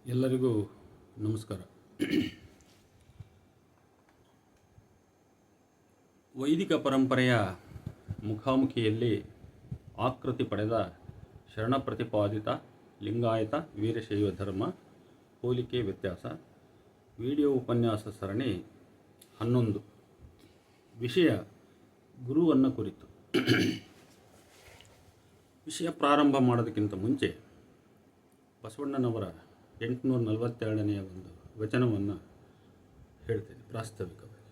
ಎಲ್ಲರಿಗೂ ನಮಸ್ಕಾರ. ವೈದಿಕ ಪರಂಪರೆಯ ಮುಖಾಮುಖಿಯಲ್ಲಿ ಆಕೃತಿ ಪಡೆದ ಶರಣ ಪ್ರತಿಪಾದಿತ ಲಿಂಗಾಯತ ವೀರಶೈವ ಧರ್ಮ ಹೋಲಿಕೆ ವ್ಯತ್ಯಾಸ ವಿಡಿಯೋ ಉಪನ್ಯಾಸ ಸರಣಿ 11. ವಿಷಯ ಗುರುವನ್ನು ಕುರಿತು. ವಿಷಯ ಪ್ರಾರಂಭ ಮಾಡೋದಕ್ಕಿಂತ ಮುಂಚೆ ಬಸವಣ್ಣನವರ 842ನೆಯ ಒಂದು ವಚನವನ್ನು ಹೇಳ್ತೇನೆ ಪ್ರಾಸ್ತಾವಿಕವಾಗಿ.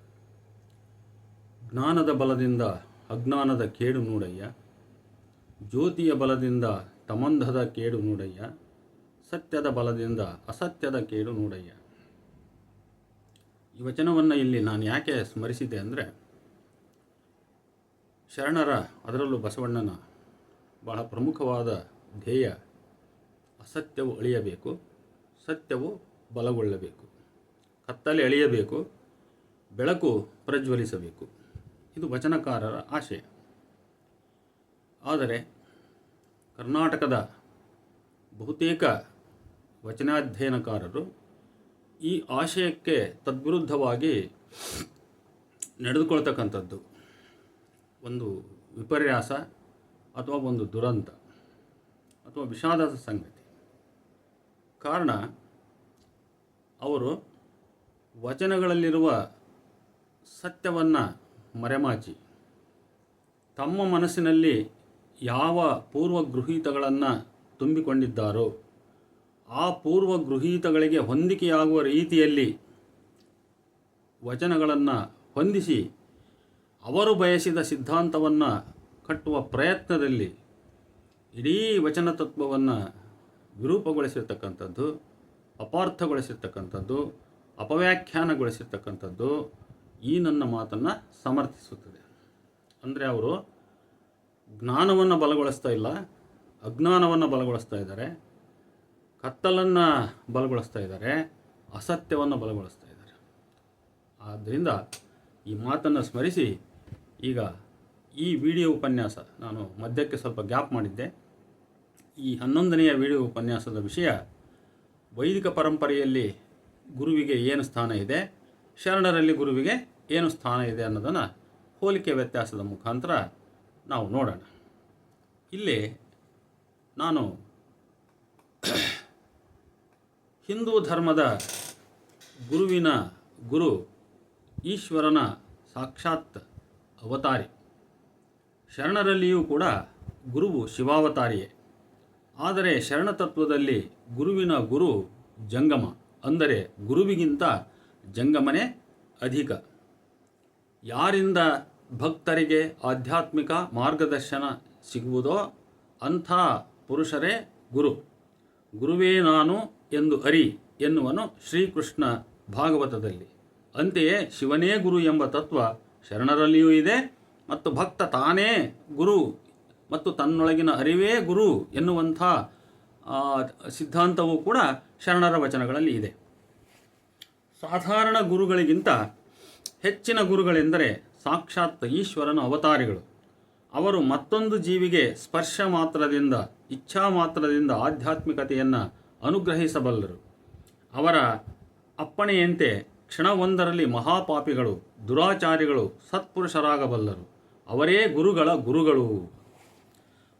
ಜ್ಞಾನದ ಬಲದಿಂದ ಅಜ್ಞಾನದ ಕೇಡು ನೋಡಯ್ಯ, ಜ್ಯೋತಿಯ ಬಲದಿಂದ ತಮಂಧದ ಕೇಡು ನೋಡಯ್ಯ, ಸತ್ಯದ ಬಲದಿಂದ ಅಸತ್ಯದ ಕೇಡು ನೋಡಯ್ಯ. ಈ ವಚನವನ್ನು ಇಲ್ಲಿ ನಾನು ಯಾಕೆ ಸ್ಮರಿಸಿದೆ ಅಂದರೆ, ಶರಣರ, ಅದರಲ್ಲೂ ಬಸವಣ್ಣನ ಬಹಳ ಪ್ರಮುಖವಾದ ಧ್ಯೇಯ ಅಸತ್ಯವು ಅಳಿಯಬೇಕು, ಸತ್ಯವು ಬಲಗೊಳ್ಳಬೇಕು, ಕತ್ತಲೆ ಅಳಿಯಬೇಕು, ಬೆಳಕು ಪ್ರಜ್ವಲಿಸಬೇಕು. ಇದು ವಚನಕಾರರ ಆಶಯ. ಆದರೆ ಕರ್ನಾಟಕದ ಬಹುತೇಕ ವಚನಾಧ್ಯಯನಕಾರರು ಈ ಆಶಯಕ್ಕೆ ತದ್ವಿರುದ್ಧವಾಗಿ ನಡೆದುಕೊಳ್ತಕ್ಕಂಥದ್ದು ಒಂದು ವಿಪರ್ಯಾಸ ಅಥವಾ ಒಂದು ದುರಂತ ಅಥವಾ ವಿಷಾದದ ಸಂಗತಿ. ಕಾರಣ, ಅವರು ವಚನಗಳಲ್ಲಿರುವ ಸತ್ಯವನ್ನು ಮರೆಮಾಚಿ ತಮ್ಮ ಮನಸ್ಸಿನಲ್ಲಿ ಯಾವ ಪೂರ್ವಗೃಹೀತಗಳನ್ನು ತುಂಬಿಕೊಂಡಿದ್ದಾರೋ ಆ ಪೂರ್ವಗೃಹೀತಗಳಿಗೆ ಹೊಂದಿಕೆಯಾಗುವ ರೀತಿಯಲ್ಲಿ ವಚನಗಳನ್ನು ಹೊಂದಿಸಿ ಅವರು ಬಯಸಿದ ಸಿದ್ಧಾಂತವನ್ನು ಕಟ್ಟುವ ಪ್ರಯತ್ನದಲ್ಲಿ ಇಡೀ ವಚನ ತತ್ವವನ್ನು ವಿರೂಪಗೊಳಿಸಿರ್ತಕ್ಕಂಥದ್ದು, ಅಪಾರ್ಥಗೊಳಿಸಿರ್ತಕ್ಕಂಥದ್ದು, ಅಪವ್ಯಾಖ್ಯಾನಗೊಳಿಸಿರ್ತಕ್ಕಂಥದ್ದು ಈ ನನ್ನ ಮಾತನ್ನು ಸಮರ್ಥಿಸುತ್ತದೆ. ಅಂದರೆ ಅವರು ಜ್ಞಾನವನ್ನು ಬಲಗೊಳಿಸ್ತಾ ಇಲ್ಲ, ಅಜ್ಞಾನವನ್ನು ಬಲಗೊಳಿಸ್ತಾ ಇದ್ದಾರೆ, ಕತ್ತಲನ್ನು ಬಲಗೊಳಿಸ್ತಾ ಇದ್ದಾರೆ, ಅಸತ್ಯವನ್ನು ಬಲಗೊಳಿಸ್ತಾ ಇದ್ದಾರೆ. ಆದ್ದರಿಂದ ಈ ಮಾತನ್ನು ಸ್ಮರಿಸಿ ಈಗ ಈ ವಿಡಿಯೋ ಉಪನ್ಯಾಸ, ನಾನು ಮಧ್ಯಕ್ಕೆ ಸ್ವಲ್ಪ ಗ್ಯಾಪ್ ಮಾಡಿದ್ದೆ. ಈ 11ನೆಯ ವಿಡಿಯೋ ಉಪನ್ಯಾಸದ ವಿಷಯ ವೈದಿಕ ಪರಂಪರೆಯಲ್ಲಿ ಗುರುವಿಗೆ ಏನು ಸ್ಥಾನ ಇದೆ, ಶರಣರಲ್ಲಿ ಗುರುವಿಗೆ ಏನು ಸ್ಥಾನ ಇದೆ ಅನ್ನೋದನ್ನು ಹೋಲಿಕೆ ವ್ಯತ್ಯಾಸದ ಮುಖಾಂತರ ನಾವು ನೋಡೋಣ. ಇಲ್ಲಿ ನಾನು ಹಿಂದೂ ಧರ್ಮದ ಗುರುವಿನ ಗುರು ಈಶ್ವರನ ಸಾಕ್ಷಾತ್ ಅವತಾರಿ, ಶರಣರಲ್ಲಿಯೂ ಕೂಡ ಗುರುವು ಶಿವಾವತಾರಿಯೇ. ಆದರೆ ಶರಣತತ್ವದಲ್ಲಿ ಗುರುವಿನ ಗುರು ಜಂಗಮ, ಅಂದರೆ ಗುರುವಿಗಿಂತ ಜಂಗಮನೇ ಅಧಿಕ. ಯಾರಿಂದ ಭಕ್ತರಿಗೆ ಆಧ್ಯಾತ್ಮಿಕ ಮಾರ್ಗದರ್ಶನ ಸಿಗುವುದೋ ಅಂಥ ಪುರುಷರೇ ಗುರು. ಗುರುವೇ ನಾನು ಎಂದು ಅರಿ ಎನ್ನುವನು ಶ್ರೀಕೃಷ್ಣ ಭಾಗವತದಲ್ಲಿ. ಅಂತೆಯೇ ಶಿವನೇ ಗುರು ಎಂಬ ತತ್ವ ಶರಣರಲ್ಲಿಯೂ ಇದೆ ಮತ್ತು ಭಕ್ತ ತಾನೇ ಗುರು ಮತ್ತು ತನ್ನೊಳಗಿನ ಅರಿವೇ ಗುರು ಎನ್ನುವಂಥ ಸಿದ್ಧಾಂತವೂ ಕೂಡ ಶರಣರ ವಚನಗಳಲ್ಲಿ ಇದೆ. ಸಾಧಾರಣ ಗುರುಗಳಿಗಿಂತ ಹೆಚ್ಚಿನ ಗುರುಗಳೆಂದರೆ ಸಾಕ್ಷಾತ್ ಈಶ್ವರನ ಅವತಾರಿಗಳು. ಅವರು ಮತ್ತೊಂದು ಜೀವಿಗೆ ಸ್ಪರ್ಶ ಮಾತ್ರದಿಂದ, ಇಚ್ಛಾ ಮಾತ್ರದಿಂದ ಆಧ್ಯಾತ್ಮಿಕತೆಯನ್ನು ಅನುಗ್ರಹಿಸಬಲ್ಲರು. ಅವರ ಅಪ್ಪಣೆಯಂತೆ ಕ್ಷಣವೊಂದರಲ್ಲಿ ಮಹಾಪಾಪಿಗಳು, ದುರಾಚಾರಿಗಳು ಸತ್ಪುರುಷರಾಗಬಲ್ಲರು. ಅವರೇ ಗುರುಗಳ ಗುರುಗಳು.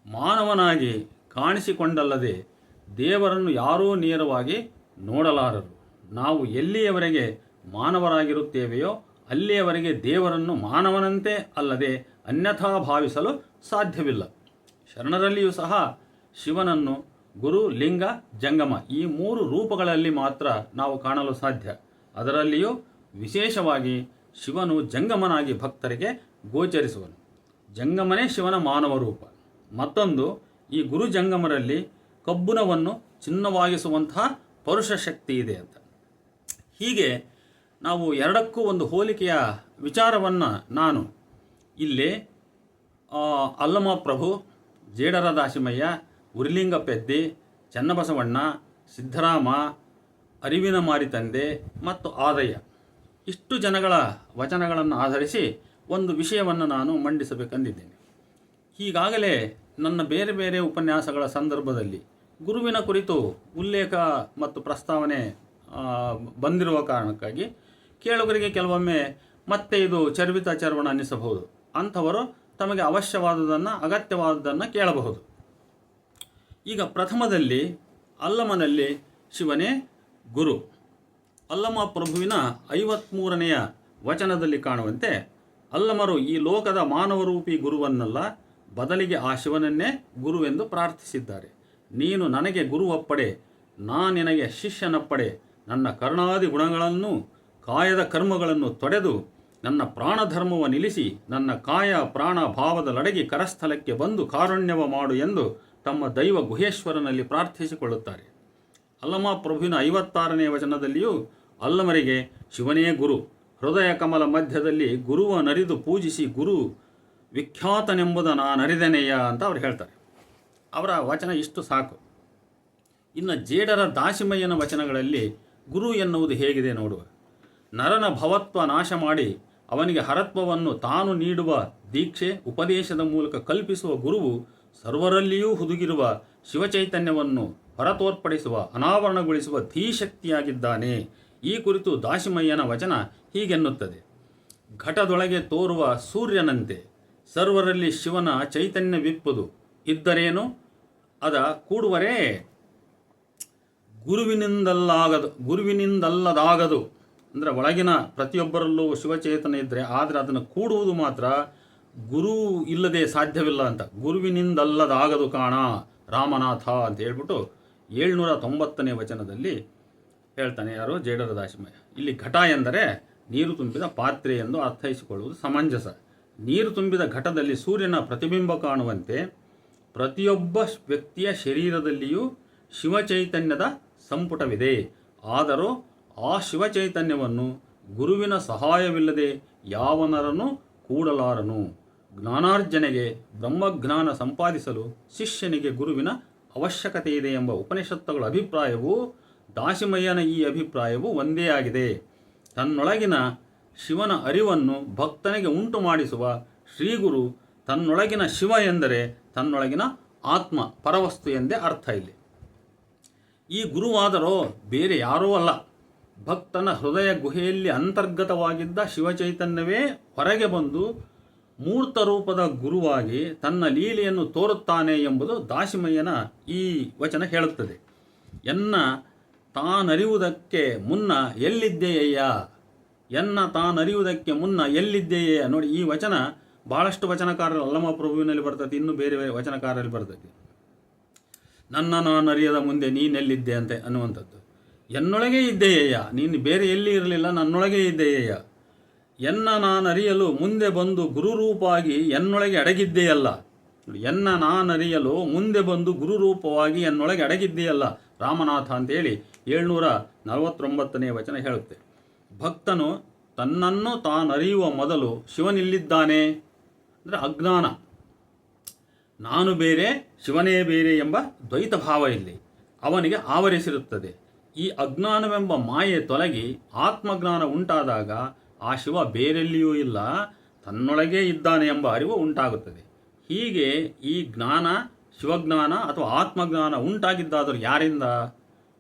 ಮಾನವನಾಗಿ ಕಾಣಿಸಿಕೊಂಡಲ್ಲದೆ ದೇವರನ್ನು ಯಾರೂ ನೇರವಾಗಿ ನೋಡಲಾರರು. ನಾವು ಎಲ್ಲಿಯವರೆಗೆ ಮಾನವರಾಗಿರುತ್ತೇವೆಯೋ ಅಲ್ಲಿಯವರೆಗೆ ದೇವರನ್ನು ಮಾನವನಂತೆ ಅಲ್ಲದೆ ಅನ್ಯಥಾ ಭಾವಿಸಲು ಸಾಧ್ಯವಿಲ್ಲ. ಶರಣರಲ್ಲಿಯೂ ಸಹ ಶಿವನನ್ನು ಗುರು, ಲಿಂಗ, ಜಂಗಮ ಈ 3 ರೂಪಗಳಲ್ಲಿ ಮಾತ್ರ ನಾವು ಕಾಣಲು ಸಾಧ್ಯ. ಅದರಲ್ಲಿಯೂ ವಿಶೇಷವಾಗಿ ಶಿವನು ಜಂಗಮನಾಗಿ ಭಕ್ತರಿಗೆ ಗೋಚರಿಸುವನು. ಜಂಗಮನೇ ಶಿವನ ಮಾನವ ರೂಪ. ಮತ್ತೊಂದು, ಈ ಗುರು ಜಂಗಮರಲ್ಲಿ ಕಬ್ಬುಣವನ್ನು ಚಿನ್ನವಾಗಿಸುವಂತಹ ಪರುಷ ಶಕ್ತಿ ಇದೆ ಅಂತ. ಹೀಗೆ ನಾವು ಎರಡಕ್ಕೂ ಒಂದು ಹೋಲಿಕೆಯ ವಿಚಾರವನ್ನು ನಾನು ಇಲ್ಲಿ ಅಲ್ಲಮ ಪ್ರಭು, ಜೇಡರ ದಾಸಿಮಯ್ಯ, ಉರಿಲಿಂಗ ಪೆದ್ದಿ, ಚನ್ನಬಸವಣ್ಣ, ಸಿದ್ದರಾಮ, ಅರಿವಿನ ಮಾರಿತಂದೆ ಮತ್ತು ಆದಯ್ಯ ಇಷ್ಟು ಜನಗಳ ವಚನಗಳನ್ನು ಆಧರಿಸಿ ಒಂದು ವಿಷಯವನ್ನು ನಾನು ಮಂಡಿಸಬೇಕೆಂದಿದ್ದೇನೆ. ಈಗಾಗಲೇ ನನ್ನ ಬೇರೆ ಬೇರೆ ಉಪನ್ಯಾಸಗಳ ಸಂದರ್ಭದಲ್ಲಿ ಗುರುವಿನ ಕುರಿತು ಉಲ್ಲೇಖ ಮತ್ತು ಪ್ರಸ್ತಾವನೆ ಬಂದಿರುವ ಕಾರಣಕ್ಕಾಗಿ ಕೇಳುಗರಿಗೆ ಕೆಲವೊಮ್ಮೆ ಮತ್ತೆ ಇದು ಚರ್ವಿತ ಚರ್ವಣ ಅನ್ನಿಸಬಹುದು. ಅಂಥವರು ತಮಗೆ ಅವಶ್ಯವಾದುದನ್ನು ಅಗತ್ಯವಾದುದನ್ನು ಕೇಳಬಹುದು. ಈಗ ಪ್ರಥಮದಲ್ಲಿ ಅಲ್ಲಮನಲ್ಲಿ ಶಿವನೇ ಗುರು. ಅಲ್ಲಮ ಪ್ರಭುವಿನ 53ನೇ ವಚನದಲ್ಲಿ ಕಾಣುವಂತೆ ಅಲ್ಲಮರು ಈ ಲೋಕದ ಮಾನವರೂಪಿ ಗುರುವನ್ನಲ್ಲ, ಬದಲಿಗೆ ಆ ಶಿವನನ್ನೇ ಗುರುವೆಂದು ಪ್ರಾರ್ಥಿಸಿದ್ದಾರೆ. ನೀನು ನನಗೆ ಗುರುವಪ್ಪಡೆ, ನಿನಗೆ ಶಿಷ್ಯನಪ್ಪಡೆ. ನನ್ನ ಕರ್ಣಾದಿ ಗುಣಗಳನ್ನು ಕಾಯದ ಕರ್ಮಗಳನ್ನು ತೊಡೆದು ನನ್ನ ಪ್ರಾಣಧರ್ಮವ ನಿಲ್ಲಿಸಿ ನನ್ನ ಕಾಯ ಪ್ರಾಣ ಭಾವದಲಡಗಿ ಕರಸ್ಥಲಕ್ಕೆ ಬಂದು ಕಾರುಣ್ಯವ ಮಾಡು ಎಂದು ತಮ್ಮ ದೈವ ಗುಹೇಶ್ವರನಲ್ಲಿ ಪ್ರಾರ್ಥಿಸಿಕೊಳ್ಳುತ್ತಾರೆ. ಅಲ್ಲಮ ಪ್ರಭುವಿನ 56ನೇ ವಚನದಲ್ಲಿಯೂ ಅಲ್ಲಮರಿಗೆ ಶಿವನೇ ಗುರು. ಹೃದಯ ಕಮಲ ಮಧ್ಯದಲ್ಲಿ ಗುರುವ ನರಿದು ಪೂಜಿಸಿ ಗುರು ವಿಖ್ಯಾತನೆಂಬುದ ನರಿದನೆಯ ಅಂತ ಅವ್ರು ಹೇಳ್ತಾರೆ. ಅವರ ವಚನ ಇಷ್ಟು ಸಾಕು. ಇನ್ನು ಜೇಡರ ದಾಸಿಮಯ್ಯನ ವಚನಗಳಲ್ಲಿ ಗುರು ಎನ್ನುವುದು ಹೇಗಿದೆ ನೋಡುವ. ನರನ ಭವತ್ವ ನಾಶ ಮಾಡಿ ಅವನಿಗೆ ಹರತ್ವವನ್ನು ತಾನು ನೀಡುವ ದೀಕ್ಷೆ ಉಪದೇಶದ ಮೂಲಕ ಕಲ್ಪಿಸುವ ಗುರುವು ಸರ್ವರಲ್ಲಿಯೂ ಹುದುಗಿರುವ ಶಿವಚೈತನ್ಯವನ್ನು ಹೊರತೋರ್ಪಡಿಸುವ ಅನಾವರಣಗೊಳಿಸುವ ಧೀಶಕ್ತಿಯಾಗಿದ್ದಾನೆ. ಈ ಕುರಿತು ದಾಸಿಮಯ್ಯನ ವಚನ ಹೀಗೆನ್ನುತ್ತದೆ: ಘಟದೊಳಗೆ ತೋರುವ ಸೂರ್ಯನಂತೆ ಸರ್ವರಲ್ಲಿ ಶಿವನ ಚೈತನ್ಯವಿಪ್ಪುದು ಇದ್ದರೇನು ಅದ ಕೂಡುವರೇ ಗುರುವಿನಿಂದಲ್ಲದಾಗದು. ಅಂದರೆ ಒಳಗಿನ ಪ್ರತಿಯೊಬ್ಬರಲ್ಲೂ ಶಿವಚೇತನ ಇದ್ದರೆ, ಆದರೆ ಅದನ್ನು ಕೂಡುವುದು ಮಾತ್ರ ಗುರು ಇಲ್ಲದೆ ಸಾಧ್ಯವಿಲ್ಲ ಅಂತ. ಗುರುವಿನಿಂದಲ್ಲದಾಗದು ಕಾಣ ರಾಮನಾಥ ಅಂತ ಹೇಳ್ಬಿಟ್ಟು 790ನೇ ವಚನದಲ್ಲಿ ಹೇಳ್ತಾನೆ. ಯಾರು? ಜೇಡರ ದಾಸಿಮಯ್ಯ. ಇಲ್ಲಿ ಘಟ ಎಂದರೆ ನೀರು ತುಂಬಿದ ಪಾತ್ರೆ ಎಂದು ಅರ್ಥೈಸಿಕೊಳ್ಳುವುದು ಸಮಂಜಸ. ನೀರು ತುಂಬಿದ ಘಟದಲ್ಲಿ ಸೂರ್ಯನ ಪ್ರತಿಬಿಂಬ ಕಾಣುವಂತೆ ಪ್ರತಿಯೊಬ್ಬ ವ್ಯಕ್ತಿಯ ಶರೀರದಲ್ಲಿಯೂ ಶಿವಚೈತನ್ಯದ ಸಂಪುಟವಿದೆ. ಆದರೂ ಆ ಶಿವಚೈತನ್ಯವನ್ನು ಗುರುವಿನ ಸಹಾಯವಿಲ್ಲದೆ ಯಾವನರನ್ನು ಕೂಡಲಾರನು. ಜ್ಞಾನಾರ್ಜನೆಗೆ ಬ್ರಹ್ಮಜ್ಞಾನ ಸಂಪಾದಿಸಲು ಶಿಷ್ಯನಿಗೆ ಗುರುವಿನ ಅವಶ್ಯಕತೆ ಇದೆ ಎಂಬ ಉಪನಿಷತ್ತುಗಳ ಅಭಿಪ್ರಾಯವು ದಾಸಿಮಯ್ಯನ ಈ ಅಭಿಪ್ರಾಯವು ಒಂದೇ ಆಗಿದೆ. ತನ್ನೊಳಗಿನ ಶಿವನ ಅರಿವನ್ನು ಭಕ್ತನಿಗೆ ಉಂಟು ಮಾಡಿಸುವ ಶ್ರೀಗುರು ತನ್ನೊಳಗಿನ ಶಿವ ಎಂದರೆ ತನ್ನೊಳಗಿನ ಆತ್ಮ ಪರವಸ್ತು ಎಂದೇ ಅರ್ಥ. ಇಲ್ಲಿ ಈ ಗುರುವಾದರೋ ಬೇರೆ ಯಾರೂ ಅಲ್ಲ, ಭಕ್ತನ ಹೃದಯ ಗುಹೆಯಲ್ಲಿ ಅಂತರ್ಗತವಾಗಿದ್ದ ಶಿವಚೈತನ್ಯವೇ ಹೊರಗೆ ಬಂದು ಮೂರ್ತ ರೂಪದ ಗುರುವಾಗಿ ತನ್ನ ಲೀಲೆಯನ್ನು ತೋರುತ್ತಾನೆ ಎಂಬುದು ದಾಸಿಮಯ್ಯನ ಈ ವಚನ ಹೇಳುತ್ತದೆ. ತಾನರಿಯುವುದಕ್ಕೆ ಮುನ್ನ ಎಲ್ಲಿದ್ದೆಯಯ್ಯ. ನೋಡಿ, ಈ ವಚನ ಬಹಳಷ್ಟು ವಚನಕಾರರು ಅಲ್ಲಮ ಪ್ರಭುವಿನಲ್ಲಿ ಬರ್ತದೆ, ಇನ್ನು ಬೇರೆ ವಚನಕಾರರಲ್ಲಿ ಬರ್ತದೆ. ನಾನರಿಯದ ಮುಂದೆ ನೀನೆಲ್ಲಿದ್ದೆ ಅಂತ ಅನ್ನುವಂಥದ್ದು. ಎನ್ನೊಳಗೆ ಇದ್ದೆಯಯ್ಯ, ನೀನು ಬೇರೆ ಎಲ್ಲಿ ಇರಲಿಲ್ಲ, ನನ್ನೊಳಗೆ ಇದ್ದೆಯಯ್ಯ. ನಾನರಿಯಲು ಮುಂದೆ ಬಂದು ಗುರುರೂಪವಾಗಿ ಎನ್ನೊಳಗೆ ಅಡಗಿದ್ದೆಯಲ್ಲ. ನಾನರಿಯಲು ಮುಂದೆ ಬಂದು ಗುರುರೂಪವಾಗಿ ಎನ್ನೊಳಗೆ ಅಡಗಿದ್ದೆಯಲ್ಲ ರಾಮನಾಥ ಅಂತೇಳಿ 749ನೇ ವಚನ ಹೇಳುತ್ತೆ. ಭಕ್ತನು ತನ್ನನ್ನು ತಾನರಿಯುವ ಮೊದಲು ಶಿವನಿಲ್ಲಿದ್ದಾನೆ ಅಂದರೆ ಅಜ್ಞಾನ, ನಾನು ಬೇರೆ ಶಿವನೇ ಬೇರೆ ಎಂಬ ದ್ವೈತ ಭಾವ ಇಲ್ಲಿ ಅವನಿಗೆ ಆವರಿಸಿರುತ್ತದೆ. ಈ ಅಜ್ಞಾನವೆಂಬ ಮಾಯೆ ತೊಲಗಿ ಆತ್ಮಜ್ಞಾನ ಉಂಟಾದಾಗ ಆ ಶಿವ ಬೇರೆಲ್ಲಿಯೂ ಇಲ್ಲ, ತನ್ನೊಳಗೇ ಇದ್ದಾನೆ ಎಂಬ ಅರಿವು ಉಂಟಾಗುತ್ತದೆ. ಹೀಗೆ ಈ ಜ್ಞಾನ, ಶಿವಜ್ಞಾನ ಅಥವಾ ಆತ್ಮಜ್ಞಾನ ಉಂಟಾಗಿದ್ದಾದರೂ ಯಾರಿಂದ?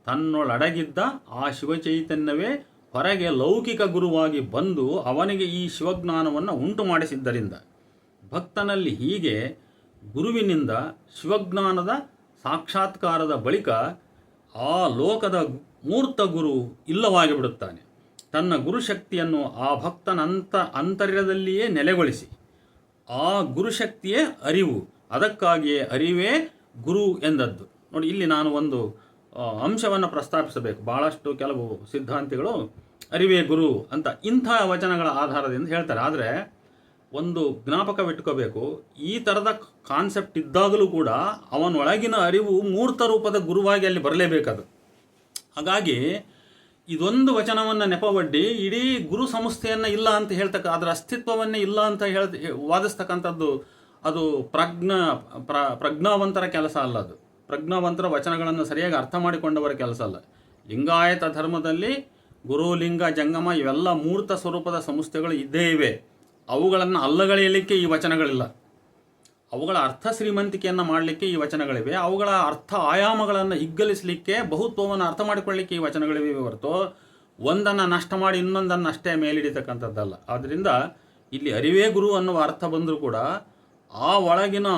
ತನ್ನೊಳಡಗಿದ್ದ ಆ ಶಿವಚೈತನ್ಯವೇ ಹೊರಗೆ ಲೌಕಿಕ ಗುರುವಾಗಿ ಬಂದು ಅವನಿಗೆ ಈ ಶಿವಜ್ಞಾನವನ್ನು ಉಂಟು ಮಾಡಿಸಿದ್ದರಿಂದ. ಭಕ್ತನಲ್ಲಿ ಹೀಗೆ ಗುರುವಿನಿಂದ ಶಿವಜ್ಞಾನದ ಸಾಕ್ಷಾತ್ಕಾರದ ಬಳಿಕ ಆ ಲೋಕದ ಮೂರ್ತ ಗುರು ಇಲ್ಲವಾಗಿ ಬಿಡುತ್ತಾನೆ. ತನ್ನ ಗುರುಶಕ್ತಿಯನ್ನು ಆ ಭಕ್ತನ ಅಂತರ್ಯದಲ್ಲಿಯೇ ನೆಲೆಗೊಳಿಸಿ, ಆ ಗುರುಶಕ್ತಿಯೇ ಅರಿವು, ಅದಕ್ಕಾಗಿಯೇ ಅರಿವೇ ಗುರು ಎಂದದ್ದು. ನೋಡಿ, ಇಲ್ಲಿ ನಾನು ಒಂದು ಅಂಶವನ್ನು ಪ್ರಸ್ತಾಪಿಸಬೇಕು. ಭಾಳಷ್ಟು ಕೆಲವು ಸಿದ್ಧಾಂತಿಗಳು ಅರಿವೇ ಗುರು ಅಂತ ಇಂಥ ವಚನಗಳ ಆಧಾರದಿಂದ ಹೇಳ್ತಾರೆ. ಆದರೆ ಒಂದು ಜ್ಞಾಪಕವಿಟ್ಕೋಬೇಕು, ಈ ಥರದ ಕಾನ್ಸೆಪ್ಟ್ ಇದ್ದಾಗಲೂ ಕೂಡ ಅವನೊಳಗಿನ ಅರಿವು ಮೂರ್ತ ರೂಪದ ಗುರುವಾಗಿ ಅಲ್ಲಿ ಬರಲೇಬೇಕದು. ಹಾಗಾಗಿ ಇದೊಂದು ವಚನವನ್ನು ನೆಪವಡ್ಡಿ ಇಡೀ ಗುರು ಸಂಸ್ಥೆಯನ್ನು ಇಲ್ಲ ಅಂತ ಅದರ ಅಸ್ತಿತ್ವವನ್ನೇ ಇಲ್ಲ ಅಂತ ವಾದಿಸ್ತಕ್ಕಂಥದ್ದು ಅದು ಪ್ರಜ್ಞಾವಂತರ ಕೆಲಸ ಅಲ್ಲ. ಅದು ಪ್ರಜ್ಞಾವಂತರ ವಚನಗಳನ್ನು ಸರಿಯಾಗಿ ಅರ್ಥ ಮಾಡಿಕೊಂಡವರ ಕೆಲಸ ಅಲ್ಲ. ಲಿಂಗಾಯತ ಧರ್ಮದಲ್ಲಿ ಗುರು, ಲಿಂಗ, ಜಂಗಮ ಇವೆಲ್ಲ ಮೂರ್ತ ಸ್ವರೂಪದ ಸಂಸ್ಥೆಗಳು ಇದ್ದೇ ಇವೆ. ಅವುಗಳನ್ನು ಅಲ್ಲಗಳೆಯಲಿಕ್ಕೆ ಈ ವಚನಗಳಿಲ್ಲ. ಅವುಗಳ ಅರ್ಥ ಶ್ರೀಮಂತಿಕೆಯನ್ನು ಮಾಡಲಿಕ್ಕೆ ಈ ವಚನಗಳಿವೆ. ಅವುಗಳ ಅರ್ಥ ಆಯಾಮಗಳನ್ನು ಹಿಗ್ಗಲಿಸಲಿಕ್ಕೆ, ಬಹುತ್ವವನ್ನು ಅರ್ಥ ಮಾಡಿಕೊಳ್ಳಲಿಕ್ಕೆ ಈ ವಚನಗಳಿವೆ ಹೊರತು ಒಂದನ್ನು ನಷ್ಟ ಮಾಡಿ ಇನ್ನೊಂದನ್ನು ಅಷ್ಟೇ ಮೇಲಿಡಿತಕ್ಕಂಥದ್ದಲ್ಲ. ಆದ್ದರಿಂದ ಇಲ್ಲಿ ಅರಿವೇ ಗುರು ಅನ್ನುವ ಅರ್ಥ ಬಂದರೂ ಕೂಡ ಆ ಒಳಗಿನ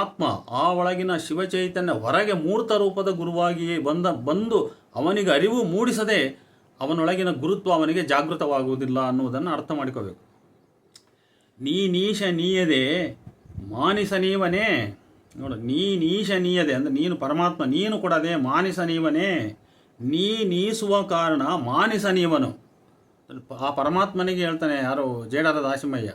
ಆತ್ಮ, ಆ ಒಳಗಿನ ಶಿವಚೈತನ್ಯ ಹೊರಗೆ ಮೂರ್ತ ರೂಪದ ಗುರುವಾಗಿಯೇ ಬಂದು ಅವನಿಗೆ ಅರಿವು ಮೂಡಿಸದೆ ಅವನೊಳಗಿನ ಗುರುತ್ವ ಅವನಿಗೆ ಜಾಗೃತವಾಗುವುದಿಲ್ಲ ಅನ್ನುವುದನ್ನು ಅರ್ಥ ಮಾಡಿಕೋಬೇಕು. ನೀನೀಶ ನೀಯದೆ ಮಾನಿಸ ನೀವನೇ. ನೋಡು, ನೀನೀಶ ನೀಯದೆ ಅಂದರೆ ನೀನು ಪರಮಾತ್ಮ, ನೀನು ಕೊಡದೆ ಮಾನಿಸ ನೀವನೇ. ನೀಸುವ ಕಾರಣ ಮಾನಿಸ ನೀವನು. ಆ ಪರಮಾತ್ಮನಿಗೆ ಹೇಳ್ತಾನೆ ಯಾರು, ಜೇಡರ ದಾಸಿಮಯ್ಯ,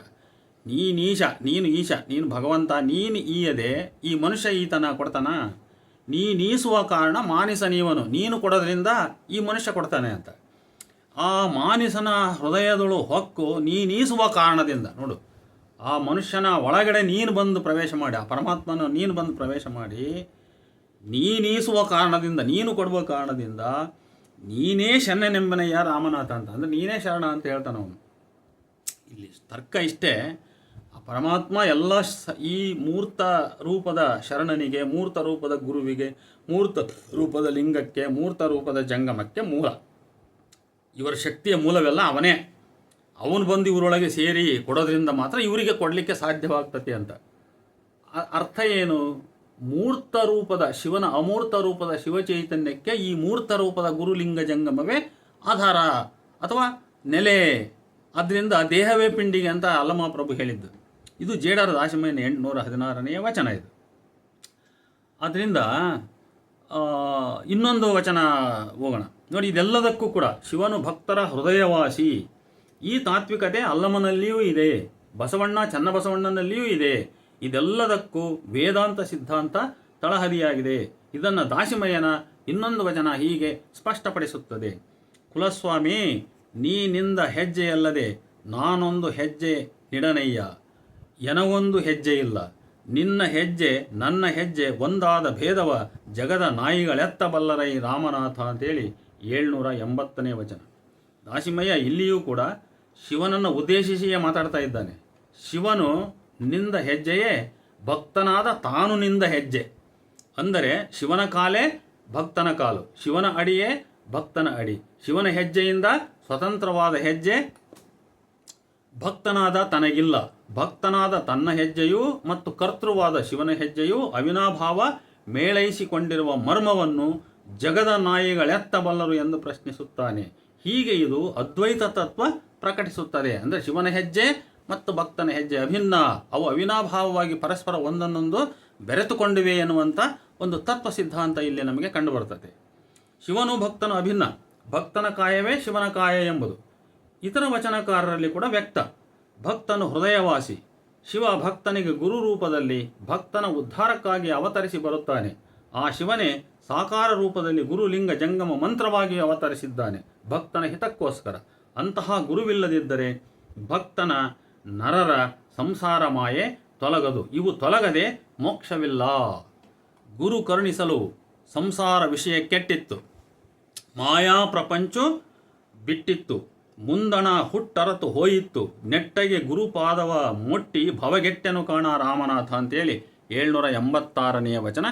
ನೀನೀಶ, ನೀನು ಈಶ, ನೀನು ಭಗವಂತ, ನೀನು ಈಯದೆ ಈ ಮನುಷ್ಯ ಈತನ ಕೊಡ್ತಾನ. ನೀಸುವ ಕಾರಣ ಮಾನಿಸ ನೀವನು, ನೀನು ಕೊಡೋದ್ರಿಂದ ಈ ಮನುಷ್ಯ ಕೊಡ್ತಾನೆ ಅಂತ. ಆ ಮಾನಿಸನ ಹೃದಯದಳು ಹೊಕ್ಕು ನೀಸುವ ಕಾರಣದಿಂದ, ನೋಡು, ಆ ಮನುಷ್ಯನ ಒಳಗಡೆ ನೀನು ಬಂದು ಪ್ರವೇಶ ಮಾಡಿ, ಆ ಪರಮಾತ್ಮನ ನೀನು ಬಂದು ಪ್ರವೇಶ ಮಾಡಿ, ನೀಸುವ ಕಾರಣದಿಂದ, ನೀನು ಕೊಡುವ ಕಾರಣದಿಂದ ನೀನೇ ಶರಣನೆಂಬನೆಯ ರಾಮನಾಥ ಅಂತ, ಅಂದರೆ ನೀನೇ ಶರಣ ಅಂತ ಹೇಳ್ತಾನೆ ಅವನು. ಇಲ್ಲಿ ತರ್ಕ ಇಷ್ಟೇ, ಆ ಪರಮಾತ್ಮ ಎಲ್ಲ ಈ ಮೂರ್ತ ರೂಪದ ಶರಣನಿಗೆ, ಮೂರ್ತ ರೂಪದ ಗುರುವಿಗೆ, ಮೂರ್ತ ರೂಪದ ಲಿಂಗಕ್ಕೆ, ಮೂರ್ತ ರೂಪದ ಜಂಗಮಕ್ಕೆ ಮೂಲ. ಇವರ ಶಕ್ತಿಯ ಮೂಲವೆಲ್ಲ ಅವನೇ. ಅವನು ಬಂದು ಇವರೊಳಗೆ ಸೇರಿ ಕೊಡೋದ್ರಿಂದ ಮಾತ್ರ ಇವರಿಗೆ ಕೊಡಲಿಕ್ಕೆ ಸಾಧ್ಯವಾಗ್ತದೆ ಅಂತ. ಅರ್ಥ ಏನು? ಮೂರ್ತ ರೂಪದ ಶಿವನ ಅಮೂರ್ತ ರೂಪದ ಶಿವಚೈತನ್ಯಕ್ಕೆ ಈ ಮೂರ್ತ ರೂಪದ ಗುರುಲಿಂಗ ಜಂಗಮವೇ ಆಧಾರ ಅಥವಾ ನೆಲೆ. ಆದ್ದರಿಂದ ದೇಹವೇ ಪಿಂಡಿಗೆ ಅಂತ ಅಲ್ಲಮಪ್ರಭು ಹೇಳಿದ್ದು. ಇದು ಜೇಡರ ದಾಸಿಮಯ್ಯನ 816ನೇ ವಚನ ಇದು. ಆದ್ದರಿಂದ ಇನ್ನೊಂದು ವಚನ ಹೋಗೋಣ ನೋಡಿ. ಇದೆಲ್ಲದಕ್ಕೂ ಕೂಡ ಶಿವನು ಭಕ್ತರ ಹೃದಯವಾಸಿ. ಈ ತಾತ್ವಿಕತೆ ಅಲ್ಲಮನಲ್ಲಿಯೂ ಇದೆ, ಬಸವಣ್ಣ ಚನ್ನಬಸವಣ್ಣನಲ್ಲಿಯೂ ಇದೆ. ಇದೆಲ್ಲದಕ್ಕೂ ವೇದಾಂತ ಸಿದ್ಧಾಂತ ತಳಹದಿಯಾಗಿದೆ. ಇದನ್ನು ದಾಸಿಮಯ್ಯನ ಇನ್ನೊಂದು ವಚನ ಹೀಗೆ ಸ್ಪಷ್ಟಪಡಿಸುತ್ತದೆ. ಕುಲಸ್ವಾಮಿ, ನೀನಿಂದ ಹೆಜ್ಜೆಯಲ್ಲದೆ ನಾನೊಂದು ಹೆಜ್ಜೆ ನಿಡನಯ್ಯ, ಎನವೊಂದು ಹೆಜ್ಜೆ ಇಲ್ಲ. ನಿನ್ನ ಹೆಜ್ಜೆ ನನ್ನ ಹೆಜ್ಜೆ ಒಂದಾದ ಭೇದವ ಜಗದ ನಾಯಿಗಳೆತ್ತಬಲ್ಲರೈ ರಾಮನಾಥ ಅಂತೇಳಿ 780ನೇ ವಚನ. ದಾಸಿಮಯ್ಯ ಇಲ್ಲಿಯೂ ಕೂಡ ಶಿವನನ್ನು ಉದ್ದೇಶಿಸಿಯೇ ಮಾತಾಡ್ತಾ ಇದ್ದಾನೆ. ಶಿವನು ನಿಂದ ಹೆಜ್ಜೆಯೇ ಭಕ್ತನಾದ ತಾನು ನಿಂದ ಹೆಜ್ಜೆ. ಅಂದರೆ ಶಿವನ ಕಾಲೇ ಭಕ್ತನ ಕಾಲು, ಶಿವನ ಅಡಿಯೇ ಭಕ್ತನ ಅಡಿ. ಶಿವನ ಹೆಜ್ಜೆಯಿಂದ ಸ್ವತಂತ್ರವಾದ ಹೆಜ್ಜೆ ಭಕ್ತನಾದ ತನಗಿಲ್ಲ. ಭಕ್ತನಾದ ತನ್ನ ಹೆಜ್ಜೆಯೂ ಮತ್ತು ಕರ್ತೃವಾದ ಶಿವನ ಹೆಜ್ಜೆಯೂ ಅವಿನಾಭಾವ ಮೇಳೈಸಿಕೊಂಡಿರುವ ಮರ್ಮವನ್ನು ಜಗದ ನಾಯಿಗಳೆತ್ತಬಲ್ಲರು ಎಂದು ಪ್ರಶ್ನಿಸುತ್ತಾನೆ. ಹೀಗೆ ಇದು ಅದ್ವೈತ ತತ್ವ ಪ್ರಕಟಿಸುತ್ತದೆ. ಅಂದರೆ ಶಿವನ ಹೆಜ್ಜೆ ಮತ್ತು ಭಕ್ತನ ಹೆಜ್ಜೆ ಅಭಿನ್ನ, ಅವು ಅವಿನಾಭಾವವಾಗಿ ಪರಸ್ಪರ ಒಂದನ್ನೊಂದು ಬೆರೆತುಕೊಂಡಿವೆ ಎನ್ನುವಂಥ ಒಂದು ತತ್ವ ಸಿದ್ಧಾಂತ ಇಲ್ಲಿ ನಮಗೆ ಕಂಡುಬರುತ್ತದೆ. ಶಿವನು ಭಕ್ತನು ಅಭಿನ್ನ, ಭಕ್ತನ ಕಾಯವೇ ಶಿವನ ಕಾಯ ಎಂಬುದು ಇತರ ವಚನಕಾರರಲ್ಲಿ ಕೂಡ ವ್ಯಕ್ತ. ಭಕ್ತನು ಹೃದಯವಾಸಿ. ಶಿವ ಭಕ್ತನಿಗೆ ಗುರು ರೂಪದಲ್ಲಿ ಭಕ್ತನ ಉದ್ಧಾರಕ್ಕಾಗಿ ಅವತರಿಸಿ ಬರುತ್ತಾನೆ. ಆ ಶಿವನೇ ಸಾಕಾರ ರೂಪದಲ್ಲಿ ಗುರುಲಿಂಗ ಜಂಗಮ ಮಂತ್ರವಾಗಿ ಅವತರಿಸಿದ್ದಾನೆ ಭಕ್ತನ ಹಿತಕ್ಕೋಸ್ಕರ. ಅಂತಹ ಗುರುವಿಲ್ಲದಿದ್ದರೆ ಭಕ್ತನ ನರರ ಸಂಸಾರ ಮಾಯೆ ತೊಲಗದು. ಇವು ತೊಲಗದೆ ಮೋಕ್ಷವಿಲ್ಲ. ಗುರು ಕರುಣಿಸಲು ಸಂಸಾರ ವಿಷಯ ಕೆಟ್ಟಿತ್ತು, ಮಾಯಾ ಪ್ರಪಂಚು ಬಿಟ್ಟಿತ್ತು, ಮುಂದಣ ಹುಟ್ಟರತು ಹೋಯಿತ್ತು, ನೆಟ್ಟಗೆ ಗುರುಪಾದವ ಮೊಟ್ಟಿ ಭವಗೆಟ್ಟೆನು ಕಾಣ ರಾಮನಾಥ ಅಂತೇಳಿ 786ನೇ ವಚನ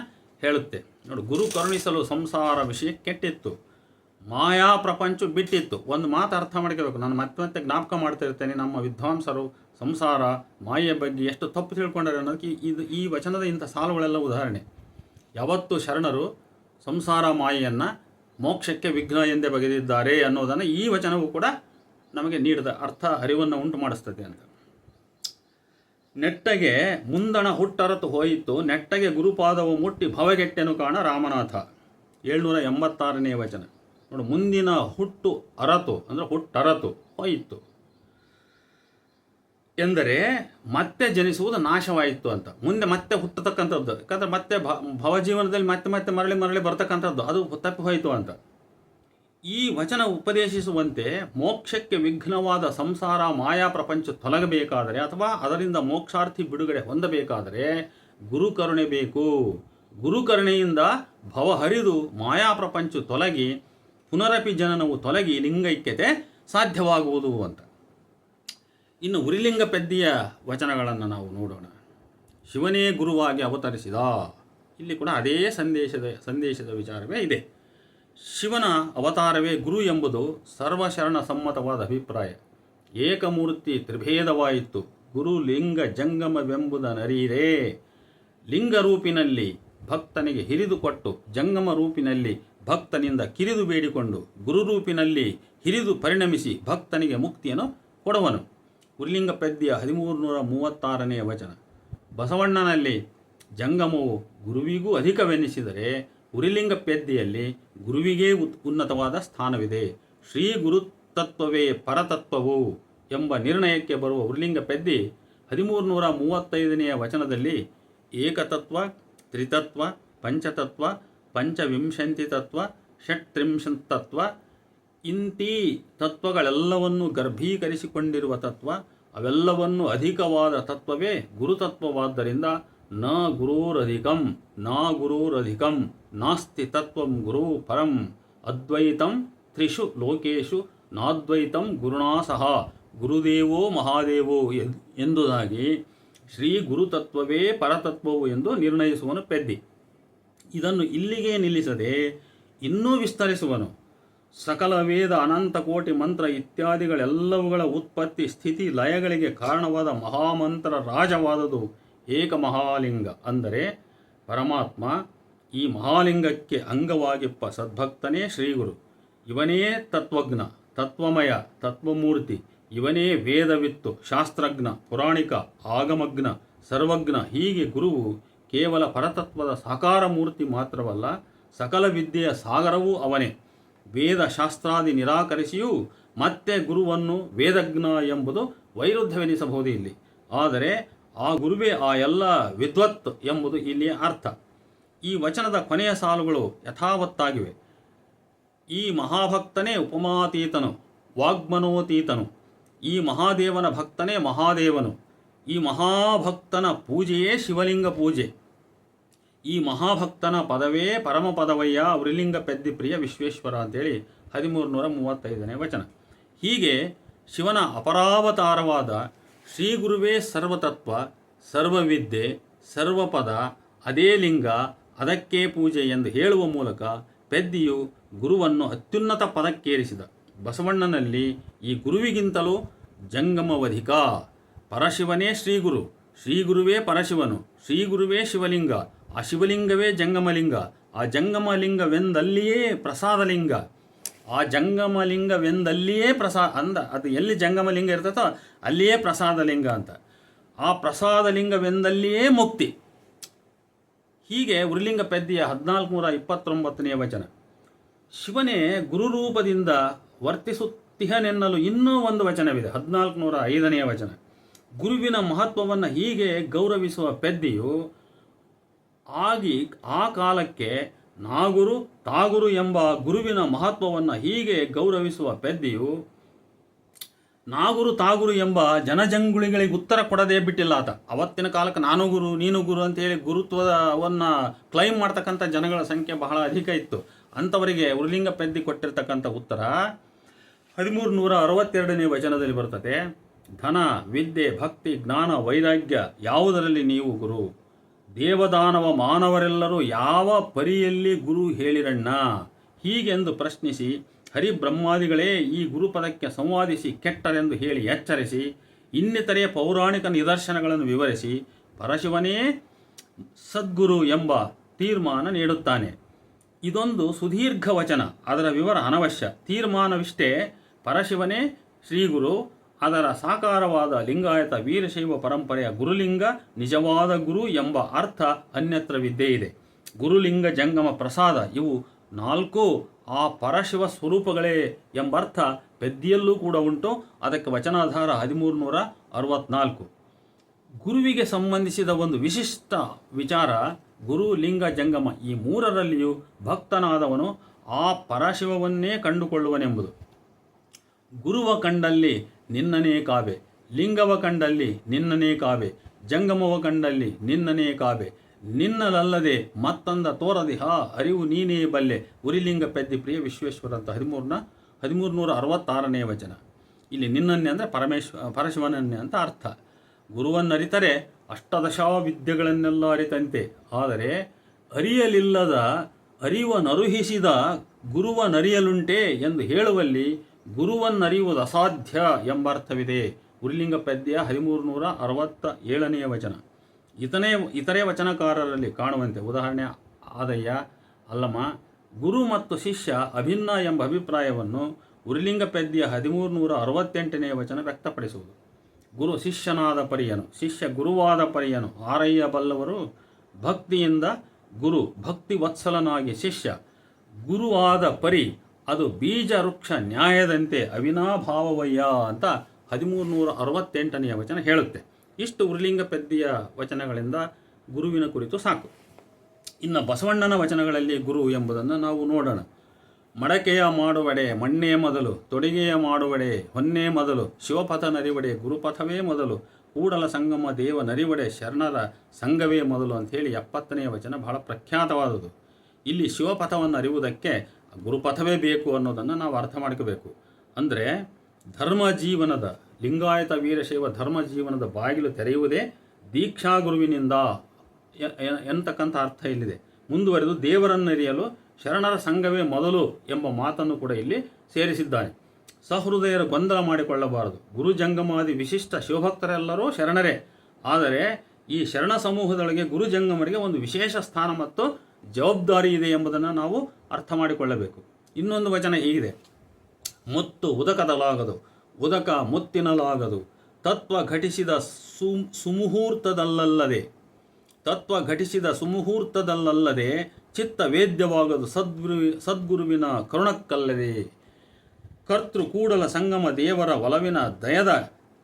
ಹೇಳುತ್ತೆ. ನೋಡು, ಗುರು ಕರುಣಿಸಲು ಸಂಸಾರ ವಿಷಯ ಕೆಟ್ಟಿತ್ತು, ಮಾಯಾ ಪ್ರಪಂಚ ಬಿಟ್ಟಿತ್ತು. ಒಂದು ಮಾತು ಅರ್ಥ ಮಾಡ್ಕೋಬೇಕು. ನಾನು ಮತ್ತೆ ಜ್ಞಾಪಕ ಮಾಡ್ತಾ ಇರ್ತೇನೆ, ನಮ್ಮ ವಿದ್ವಾಂಸರು ಸಂಸಾರ ಮಾಯೆಯ ಬಗ್ಗೆ ಎಷ್ಟು ತಪ್ಪು ತಿಳ್ಕೊಂಡಾರೆ ಅನ್ನೋದಕ್ಕೆ ಈ ವಚನದ ಇಂಥ ಸಾಲುಗಳೆಲ್ಲ ಉದಾಹರಣೆ. ಯಾವತ್ತು ಶರಣರು ಸಂಸಾರ ಮಾಯೆಯನ್ನು ಮೋಕ್ಷಕ್ಕೆ ವಿಘ್ನ ಎಂದೇ ಬಗೆದಿದ್ದಾರೆ ಅನ್ನೋದನ್ನು ಈ ವಚನವೂ ಕೂಡ ನಮಗೆ ನೀಡಿದ ಅರ್ಥ ಅರಿವನ್ನು ಉಂಟು ಮಾಡಿಸ್ತದೆ ಅಂತ. ನೆಟ್ಟಗೆ ಮುಂದಣ ಹುಟ್ಟರತು ಹೋಯಿತು, ನೆಟ್ಟಗೆ ಗುರುಪಾದವು ಮುಟ್ಟಿ ಭವಗೆಟ್ಟೆನು ಕಾಣ ರಾಮನಾಥ 786ನೇ ವಚನ. ನೋಡು, ಮುಂದಿನ ಹುಟ್ಟು ಅರತು ಅಂದರೆ ಹುಟ್ಟರತು ಹೋಯಿತು ಎಂದರೆ ಮತ್ತೆ ಜನಿಸುವುದು ನಾಶವಾಯಿತು ಅಂತ. ಮುಂದೆ ಮತ್ತೆ ಹುಟ್ಟತಕ್ಕಂಥದ್ದು, ಯಾಕಂದರೆ ಮತ್ತೆ ಭವಜೀವನದಲ್ಲಿ ಮತ್ತೆ ಮರಳಿ ಬರ್ತಕ್ಕಂಥದ್ದು, ಅದು ತಪ್ಪಿ ಹೋಯಿತು ಅಂತ. ಈ ವಚನ ಉಪದೇಶಿಸುವಂತೆ ಮೋಕ್ಷಕ್ಕೆ ವಿಘ್ನವಾದ ಸಂಸಾರ ಮಾಯಾ ಪ್ರಪಂಚ ತೊಲಗಬೇಕಾದರೆ ಅಥವಾ ಅದರಿಂದ ಮೋಕ್ಷಾರ್ಥಿ ಬಿಡುಗಡೆ ಹೊಂದಬೇಕಾದರೆ ಗುರುಕರುಣೆ ಬೇಕು. ಗುರುಕರುಣೆಯಿಂದ ಭವ ಹರಿದು ಮಾಯಾ ಪ್ರಪಂಚ ತೊಲಗಿ ಪುನರಪಿ ಜನನವು ತೊಲಗಿ ಲಿಂಗೈಕ್ಯತೆ ಸಾಧ್ಯವಾಗುವುದು ಅಂತ. ಇನ್ನು ಉರಿಲಿಂಗ ಪೆದ್ದಿಯ ವಚನಗಳನ್ನು ನಾವು ನೋಡೋಣ. ಶಿವನೇ ಗುರುವಾಗಿ ಅವತರಿಸಿದ. ಇಲ್ಲಿ ಕೂಡ ಅದೇ ಸಂದೇಶದ ವಿಚಾರವೇ ಇದೆ. ಶಿವನ ಅವತಾರವೇ ಗುರು ಎಂಬುದು ಸರ್ವಶರಣ ಸಮ್ಮತವಾದ ಅಭಿಪ್ರಾಯ. ಏಕಮೂರ್ತಿ ತ್ರಿಭೇದವಾಯಿತು, ಗುರು ಲಿಂಗ ಜಂಗಮವೆಂಬುದನರಿರೇ. ಲಿಂಗ ರೂಪಿನಲ್ಲಿ ಭಕ್ತನಿಗೆ ಹಿರಿದುಕೊಟ್ಟು, ಜಂಗಮ ರೂಪಿನಲ್ಲಿ ಭಕ್ತನಿಂದ ಕಿರಿದು ಬೇಡಿಕೊಂಡು, ಗುರು ರೂಪಿನಲ್ಲಿ ಹಿರಿದು ಪರಿಣಮಿಸಿ ಭಕ್ತನಿಗೆ ಮುಕ್ತಿಯನ್ನು ಕೊಡುವನು. ಉರ್ಲಿಂಗ ಪದ್ಯ 1336ನೇ ವಚನ. ಬಸವಣ್ಣನಲ್ಲಿ ಜಂಗಮವು ಗುರುವಿಗೂ ಅಧಿಕವೆನಿಸಿದರೆ ಉರಿಲಿಂಗ ಪದ್ಯೆಯಲ್ಲಿ ಗುರುವಿಗೇ ಉನ್ನತವಾದ ಸ್ಥಾನವಿದೆ. ಶ್ರೀ ಗುರುತತ್ವವೇ ಪರತತ್ವವು ಎಂಬ ನಿರ್ಣಯಕ್ಕೆ ಬರುವ ಉರ್ಲಿಂಗ ಪದ್ಯ 1335ನೇ ವಚನದಲ್ಲಿ ಏಕತತ್ವ, ತ್ರಿತತ್ವ, ಪಂಚತತ್ವ, ಪಂಚವಿಂಶಂತಿ ತತ್ವ, ಷಟ್ತ್ರಿಂಶತ್ ತತ್ವ, ಇಂತೀ ತತ್ವಗಳೆಲ್ಲವನ್ನು ಗರ್ಭೀಕರಿಸಿಕೊಂಡಿರುವ ತತ್ವ, ಅವೆಲ್ಲವನ್ನು ಅಧಿಕವಾದ ತತ್ವವೇ ಗುರುತತ್ವವಾದ್ದರಿಂದ ನ ಗುರುರಧಿಕಂ ನಾಸ್ತಿ ತತ್ವಂ ಗುರು ಪರಂ ಅದ್ವೈತಂ ತ್ರಿಷು ಲೋಕೇಶು ನಾದ್ವೈತಂ ಗುರುಣಾ ಸಹ ಗುರುದೇವೋ ಮಹಾದೇವೋ ಎಂಬುದಾಗಿ ಶ್ರೀ ಗುರುತತ್ವವೇ ಪರತತ್ವವು ಎಂದು ನಿರ್ಣಯಿಸುವನು ಪೆದ್ದಿ. ಇದನ್ನು ಇಲ್ಲಿಗೆ ನಿಲ್ಲಿಸದೆ ಇನ್ನೂ ವಿಸ್ತರಿಸುವನು. ಸಕಲ ವೇದ, ಅನಂತ ಕೋಟಿ ಮಂತ್ರ ಇತ್ಯಾದಿಗಳೆಲ್ಲವುಗಳ ಉತ್ಪತ್ತಿ, ಸ್ಥಿತಿ, ಲಯಗಳಿಗೆ ಕಾರಣವಾದ ಮಹಾಮಂತ್ರ ರಾಜವಾದುದು ಏಕ ಮಹಾಲಿಂಗ ಅಂದರೆ ಪರಮಾತ್ಮ. ಈ ಮಹಾಲಿಂಗಕ್ಕೆ ಅಂಗವಾಗಿಪ್ಪ ಸದ್ಭಕ್ತನೇ ಶ್ರೀಗುರು. ಇವನೇ ತತ್ವಜ್ಞ, ತತ್ವಮಯ, ತತ್ವಮೂರ್ತಿ. ಇವನೇ ವೇದವಿತ್ತು, ಶಾಸ್ತ್ರಜ್ಞ, ಪುರಾಣಿಕ, ಆಗಮಜ್ಞ, ಸರ್ವಜ್ಞ. ಹೀಗೆ ಗುರುವು ಕೇವಲ ಪರತತ್ವದ ಸಾಕಾರ ಮೂರ್ತಿ ಮಾತ್ರವಲ್ಲ, ಸಕಲ ವಿದ್ಯೆಯ ಸಾಗರವೂ ಅವನೇ. ವೇದ ಶಾಸ್ತ್ರಾದಿ ನಿರಾಕರಿಸಿಯೂ ಮತ್ತೆ ಗುರುವನ್ನು ವೇದಜ್ಞ ಎಂಬುದು ವೈರುಧ್ಯವೆನಿಸಬಹುದು ಇಲ್ಲಿ. ಆದರೆ ಆ ಗುರುವೇ ಆ ಎಲ್ಲ ವಿದ್ವತ್ ಎಂಬುದು ಇಲ್ಲಿಯ ಅರ್ಥ. ಈ ವಚನದ ಕೊನೆಯ ಸಾಲುಗಳು ಯಥಾವತ್ತಾಗಿವೆ. ಈ ಮಹಾಭಕ್ತನೇ ಉಪಮಾತೀತನು, ವಾಗ್ಮನೋತೀತನು. ಈ ಮಹಾದೇವನ ಭಕ್ತನೇ ಮಹಾದೇವನು. ಈ ಮಹಾಭಕ್ತನ ಪೂಜೆಯೇ ಶಿವಲಿಂಗ ಪೂಜೆ. ಈ ಮಹಾಭಕ್ತನ ಪದವೇ ಪರಮಪದವಯ್ಯ ಉರಿಲಿಂಗ ಪೆದ್ದಿ ಪ್ರಿಯ ವಿಶ್ವೇಶ್ವರ ಅಂತೇಳಿ 1335ನೇ ವಚನ. ಹೀಗೆ ಶಿವನ ಅಪರಾವತಾರವಾದ ಶ್ರೀಗುರುವೇ ಸರ್ವತತ್ವ, ಸರ್ವವಿದ್ಯೆ, ಸರ್ವಪದ, ಅದೇ ಲಿಂಗ, ಅದಕ್ಕೆ ಪೂಜೆ ಎಂದು ಹೇಳುವ ಮೂಲಕ ಪೆದ್ದಿಯು ಗುರುವನ್ನು ಅತ್ಯುನ್ನತ ಪದಕ್ಕೇರಿಸಿದ. ಬಸವಣ್ಣನಲ್ಲಿ ಈ ಗುರುವಿಗಿಂತಲೂ ಜಂಗಮವಧಿಕ. ಪರಶಿವನೇ ಶ್ರೀಗುರು, ಶ್ರೀಗುರುವೇ ಪರಶಿವನು, ಶ್ರೀಗುರುವೇ ಶಿವಲಿಂಗ, ಆ ಶಿವಲಿಂಗವೇ ಜಂಗಮಲಿಂಗ, ಆ ಜಂಗಮಲಿಂಗವೆಂದಲ್ಲಿಯೇ ಪ್ರಸಾದಲಿಂಗ, ಆ ಜಂಗಮಲಿಂಗವೆಂದಲ್ಲಿಯೇ ಅದು ಎಲ್ಲಿ ಜಂಗಮಲಿಂಗ ಇರ್ತದೋ ಅಲ್ಲಿಯೇ ಪ್ರಸಾದಲಿಂಗ ಅಂತ. ಆ ಪ್ರಸಾದಲಿಂಗವೆಂದಲ್ಲಿಯೇ ಮುಕ್ತಿ. ಹೀಗೆ ಉರ್ಲಿಂಗ ಪೆದ್ದಿಯ 1429ನೇ ವಚನ. ಶಿವನೇ ಗುರುರೂಪದಿಂದ ವರ್ತಿಸುತ್ತಿಹನೆನ್ನಲು ಇನ್ನೂ ಒಂದು ವಚನವಿದೆ, 1405ನೇ ವಚನ. ಗುರುವಿನ ಮಹತ್ವವನ್ನು ಹೀಗೆ ಗೌರವಿಸುವ ಪೆದ್ದಿಯು ಆ ಕಾಲಕ್ಕೆ ನಾಗುರು ತಾಗುರು ಎಂಬ ಗುರುವಿನ ಮಹತ್ವವನ್ನು ಹೀಗೆ ಗೌರವಿಸುವ ಪೆದ್ದಿಯು ನಾಗುರು ತಾಗುರು ಎಂಬ ಜನಜಂಗುಳಿಗಳಿಗೆ ಉತ್ತರ ಕೊಡದೇ ಬಿಟ್ಟಿಲ್ಲ ಆತ. ಅವತ್ತಿನ ಕಾಲಕ್ಕೆ ನಾನು ಗುರು ನೀನು ಗುರು ಅಂತೇಳಿ ಗುರುತ್ವವನ್ನು ಕ್ಲೈಮ್ ಮಾಡ್ತಕ್ಕಂಥ ಜನಗಳ ಸಂಖ್ಯೆ ಬಹಳ ಅಧಿಕ ಇತ್ತು. ಅಂಥವರಿಗೆ ಉರ್ಲಿಂಗ ಪೆದ್ದಿ ಕೊಟ್ಟಿರ್ತಕ್ಕಂಥ ಉತ್ತರ 1362ನೇ ವಚನದಲ್ಲಿ ಬರ್ತದೆ. ಧನ, ವಿದ್ಯೆ, ಭಕ್ತಿ, ಜ್ಞಾನ, ವೈರಾಗ್ಯ ಯಾವುದರಲ್ಲಿ ನೀವು ಗುರು? ದೇವದಾನವ ಮಾನವರೆಲ್ಲರೂ ಯಾವ ಪರಿಯಲ್ಲಿ ಗುರು ಹೇಳಿರಣ್ಣ? ಹೀಗೆಂದು ಪ್ರಶ್ನಿಸಿ ಹರಿಬ್ರಹ್ಮಾದಿಗಳೇ ಈ ಗುರುಪದಕ್ಕೆ ಸಂವಾದಿಸಿ ಕೆಟ್ಟರೆಂದು ಹೇಳಿ ಎಚ್ಚರಿಸಿ ಇನ್ನಿತರೆ ಪೌರಾಣಿಕ ನಿದರ್ಶನಗಳನ್ನು ವಿವರಿಸಿ ಪರಶಿವನೇ ಸದ್ಗುರು ಎಂಬ ತೀರ್ಮಾನ ನೀಡುತ್ತಾನೆ. ಇದೊಂದು ಸುದೀರ್ಘ ವಚನ, ಅದರ ವಿವರ ಅನವಶ್ಯ. ತೀರ್ಮಾನವಿಷ್ಟೇ: ಪರಶಿವನೇ ಶ್ರೀಗುರು, ಅದರ ಸಾಕಾರವಾದ ಲಿಂಗಾಯತ ವೀರಶೈವ ಪರಂಪರೆಯ ಗುರುಲಿಂಗ ನಿಜವಾದ ಗುರು ಎಂಬ ಅರ್ಥ ಅನ್ಯತ್ರವಿದ್ದೇ ಇದೆ. ಗುರುಲಿಂಗ, ಜಂಗಮ, ಪ್ರಸಾದ ಇವು ನಾಲ್ಕು ಆ ಪರಶಿವ ಸ್ವರೂಪಗಳೇ ಎಂಬರ್ಥ ಪೆದ್ದಿಯಲ್ಲೂ ಕೂಡ ಉಂಟು. ಅದಕ್ಕೆ ವಚನಾಧಾರ 1364. ಗುರುವಿಗೆ ಸಂಬಂಧಿಸಿದ ಒಂದು ವಿಶಿಷ್ಟ ವಿಚಾರ ಗುರು, ಲಿಂಗ, ಜಂಗಮ ಈ ಮೂರರಲ್ಲಿಯೂ ಭಕ್ತನಾದವನು ಆ ಪರಶಿವವನ್ನೇ ಕಂಡುಕೊಳ್ಳುವನೆಂಬುದು. ಗುರುವ ಕಂಡಲ್ಲಿ ನಿನ್ನನೇ ಕಾವೆ, ಲಿಂಗವ ಕಂಡಲ್ಲಿ ನಿನ್ನನೇ ಕಾವೆ, ಜಂಗಮವ ಕಂಡಲ್ಲಿ ನಿನ್ನನೇ ಕಾವೆ, ನಿನ್ನಲಲ್ಲದೆ ಮತ್ತೊಂದ ತೋರದಿಹ ಅರಿವು ನೀನೇ ಬಲ್ಲೆ. ಉರಿಲಿಂಗ ಪೆದ್ದಿ ಪ್ರಿಯ ವಿಶ್ವೇಶ್ವರ ಅಂತ 1366ನೇ ವಚನ. ಇಲ್ಲಿ ನಿನ್ನನ್ನೇ ಅಂದರೆ ಪರಶಿವನನ್ನೇ ಅಂತ ಅರ್ಥ. ಗುರುವನ್ನರಿತರೆ ಅಷ್ಟದಶಾ ವಿದ್ಯೆಗಳನ್ನೆಲ್ಲ ಅರಿತಂತೆ. ಆದರೆ ಅರಿಯಲಿಲ್ಲದ ಅರಿವನರುಹಿಸಿದ ಗುರುವನರಿಯಲುಂಟೆ ಎಂದು ಹೇಳುವಲ್ಲಿ ಗುರುವನ್ನರಿಯುವುದು ಅಸಾಧ್ಯ ಎಂಬರ್ಥವಿದೆ. ಉರ್ಲಿಂಗ ಪದ್ಯ 1367ನೇ ವಚನ. ಇತರೆ ವಚನಕಾರರಲ್ಲಿ ಕಾಣುವಂತೆ ಉದಾಹರಣೆ ಆದಯ್ಯ ಅಲ್ಲಮ ಗುರು ಮತ್ತು ಶಿಷ್ಯ ಅಭಿನ್ನ ಎಂಬ ಅಭಿಪ್ರಾಯವನ್ನು ಉರ್ಲಿಂಗ ಪದ್ಯ 1368ನೇ ವಚನ ವ್ಯಕ್ತಪಡಿಸುವುದು. ಗುರು ಶಿಷ್ಯನಾದ ಪರಿಯನು, ಶಿಷ್ಯ ಗುರುವಾದ ಪರಿಯನು ಆರಯ್ಯಬಲ್ಲವರು. ಭಕ್ತಿಯಿಂದ ಗುರು ಭಕ್ತಿ ವತ್ಸಲನಾಗಿ ಶಿಷ್ಯ ಗುರುವಾದ ಪರಿ ಅದು ಬೀಜ ವೃಕ್ಷ ನ್ಯಾಯದಂತೆ ಅವಿನಾಭಾವವಯ್ಯ ಅಂತ 1368ನೇ ವಚನ ಹೇಳುತ್ತೆ. ಇಷ್ಟು ಉರ್ಲಿಂಗ ಪದ್ಯ ವಚನಗಳಿಂದ ಗುರುವಿನ ಕುರಿತು ಸಾಕು. ಇನ್ನು ಬಸವಣ್ಣನ ವಚನಗಳಲ್ಲಿ ಗುರು ಎಂಬುದನ್ನು ನಾವು ನೋಡೋಣ. ಮಡಕೆಯ ಮಾಡುವಡೆ ಮಣ್ಣೇ ಮೊದಲು, ತೊಡಿಗೆಯ ಮಾಡುವಡೆ ಹೊನ್ನೇ ಮೊದಲು, ಶಿವಪಥ ನರಿವಡೆ ಗುರುಪಥವೇ ಮೊದಲು, ಕೂಡಲ ಸಂಗಮ ದೇವ ನರಿವಡೆ ಶರಣರ ಸಂಘವೇ ಮೊದಲು ಅಂಥೇಳಿ 70ನೇ ವಚನ ಬಹಳ ಪ್ರಖ್ಯಾತವಾದುದು. ಇಲ್ಲಿ ಶಿವಪಥವನ್ನು ಅರಿಯುವುದಕ್ಕೆ ಗುರುಪಥವೇ ಬೇಕು ಅನ್ನೋದನ್ನು ನಾವು ಅರ್ಥ ಮಾಡ್ಕೋಬೇಕು. ಅಂದರೆ ಧರ್ಮ ಜೀವನದ ಲಿಂಗಾಯತ ವೀರಶೈವ ಧರ್ಮ ಜೀವನದ ಬಾಗಿಲು ತೆರೆಯುವುದೇ ದೀಕ್ಷಾ ಗುರುವಿನಿಂದ ಎಂತಕ್ಕಂಥ ಅರ್ಥ ಇಲ್ಲಿದೆ. ಮುಂದುವರೆದು ದೇವರನ್ನರಿಯಲು ಶರಣರ ಸಂಘವೇ ಮೊದಲು ಎಂಬ ಮಾತನ್ನು ಕೂಡ ಇಲ್ಲಿ ಸೇರಿಸಿದ್ದಾನೆ. ಸಹೃದಯರು ಗೊಂದಲ ಮಾಡಿಕೊಳ್ಳಬಾರದು. ಗುರು ಜಂಗಮಾದಿ ವಿಶಿಷ್ಟ ಶಿವಭಕ್ತರೆಲ್ಲರೂ ಶರಣರೇ. ಆದರೆ ಈ ಶರಣ ಸಮೂಹದೊಳಗೆ ಗುರು ಜಂಗಮರಿಗೆ ಒಂದು ವಿಶೇಷ ಸ್ಥಾನ ಮತ್ತು ಜವಾಬ್ದಾರಿ ಇದೆ ಎಂಬುದನ್ನು ನಾವು ಅರ್ಥ ಮಾಡಿಕೊಳ್ಳಬೇಕು. ಇನ್ನೊಂದು ವಚನ ಹೀಗಿದೆ: ಮುತ್ತು ಉದಕದಲಾಗದು, ಉದಕ ಮುತ್ತಿನಲಾಗದು, ತತ್ವ ಘಟಿಸಿದ ಸುಮುಹೂರ್ತದಲ್ಲದೆ ಚಿತ್ತ ವೇದ್ಯವಾಗದು ಸದ್ಗುರುವಿನ ಕರುಣಕ್ಕಲ್ಲದೆ. ಕರ್ತೃ ಕೂಡಲ ಸಂಗಮ ದೇವರ ಒಲವಿನ ದಯದ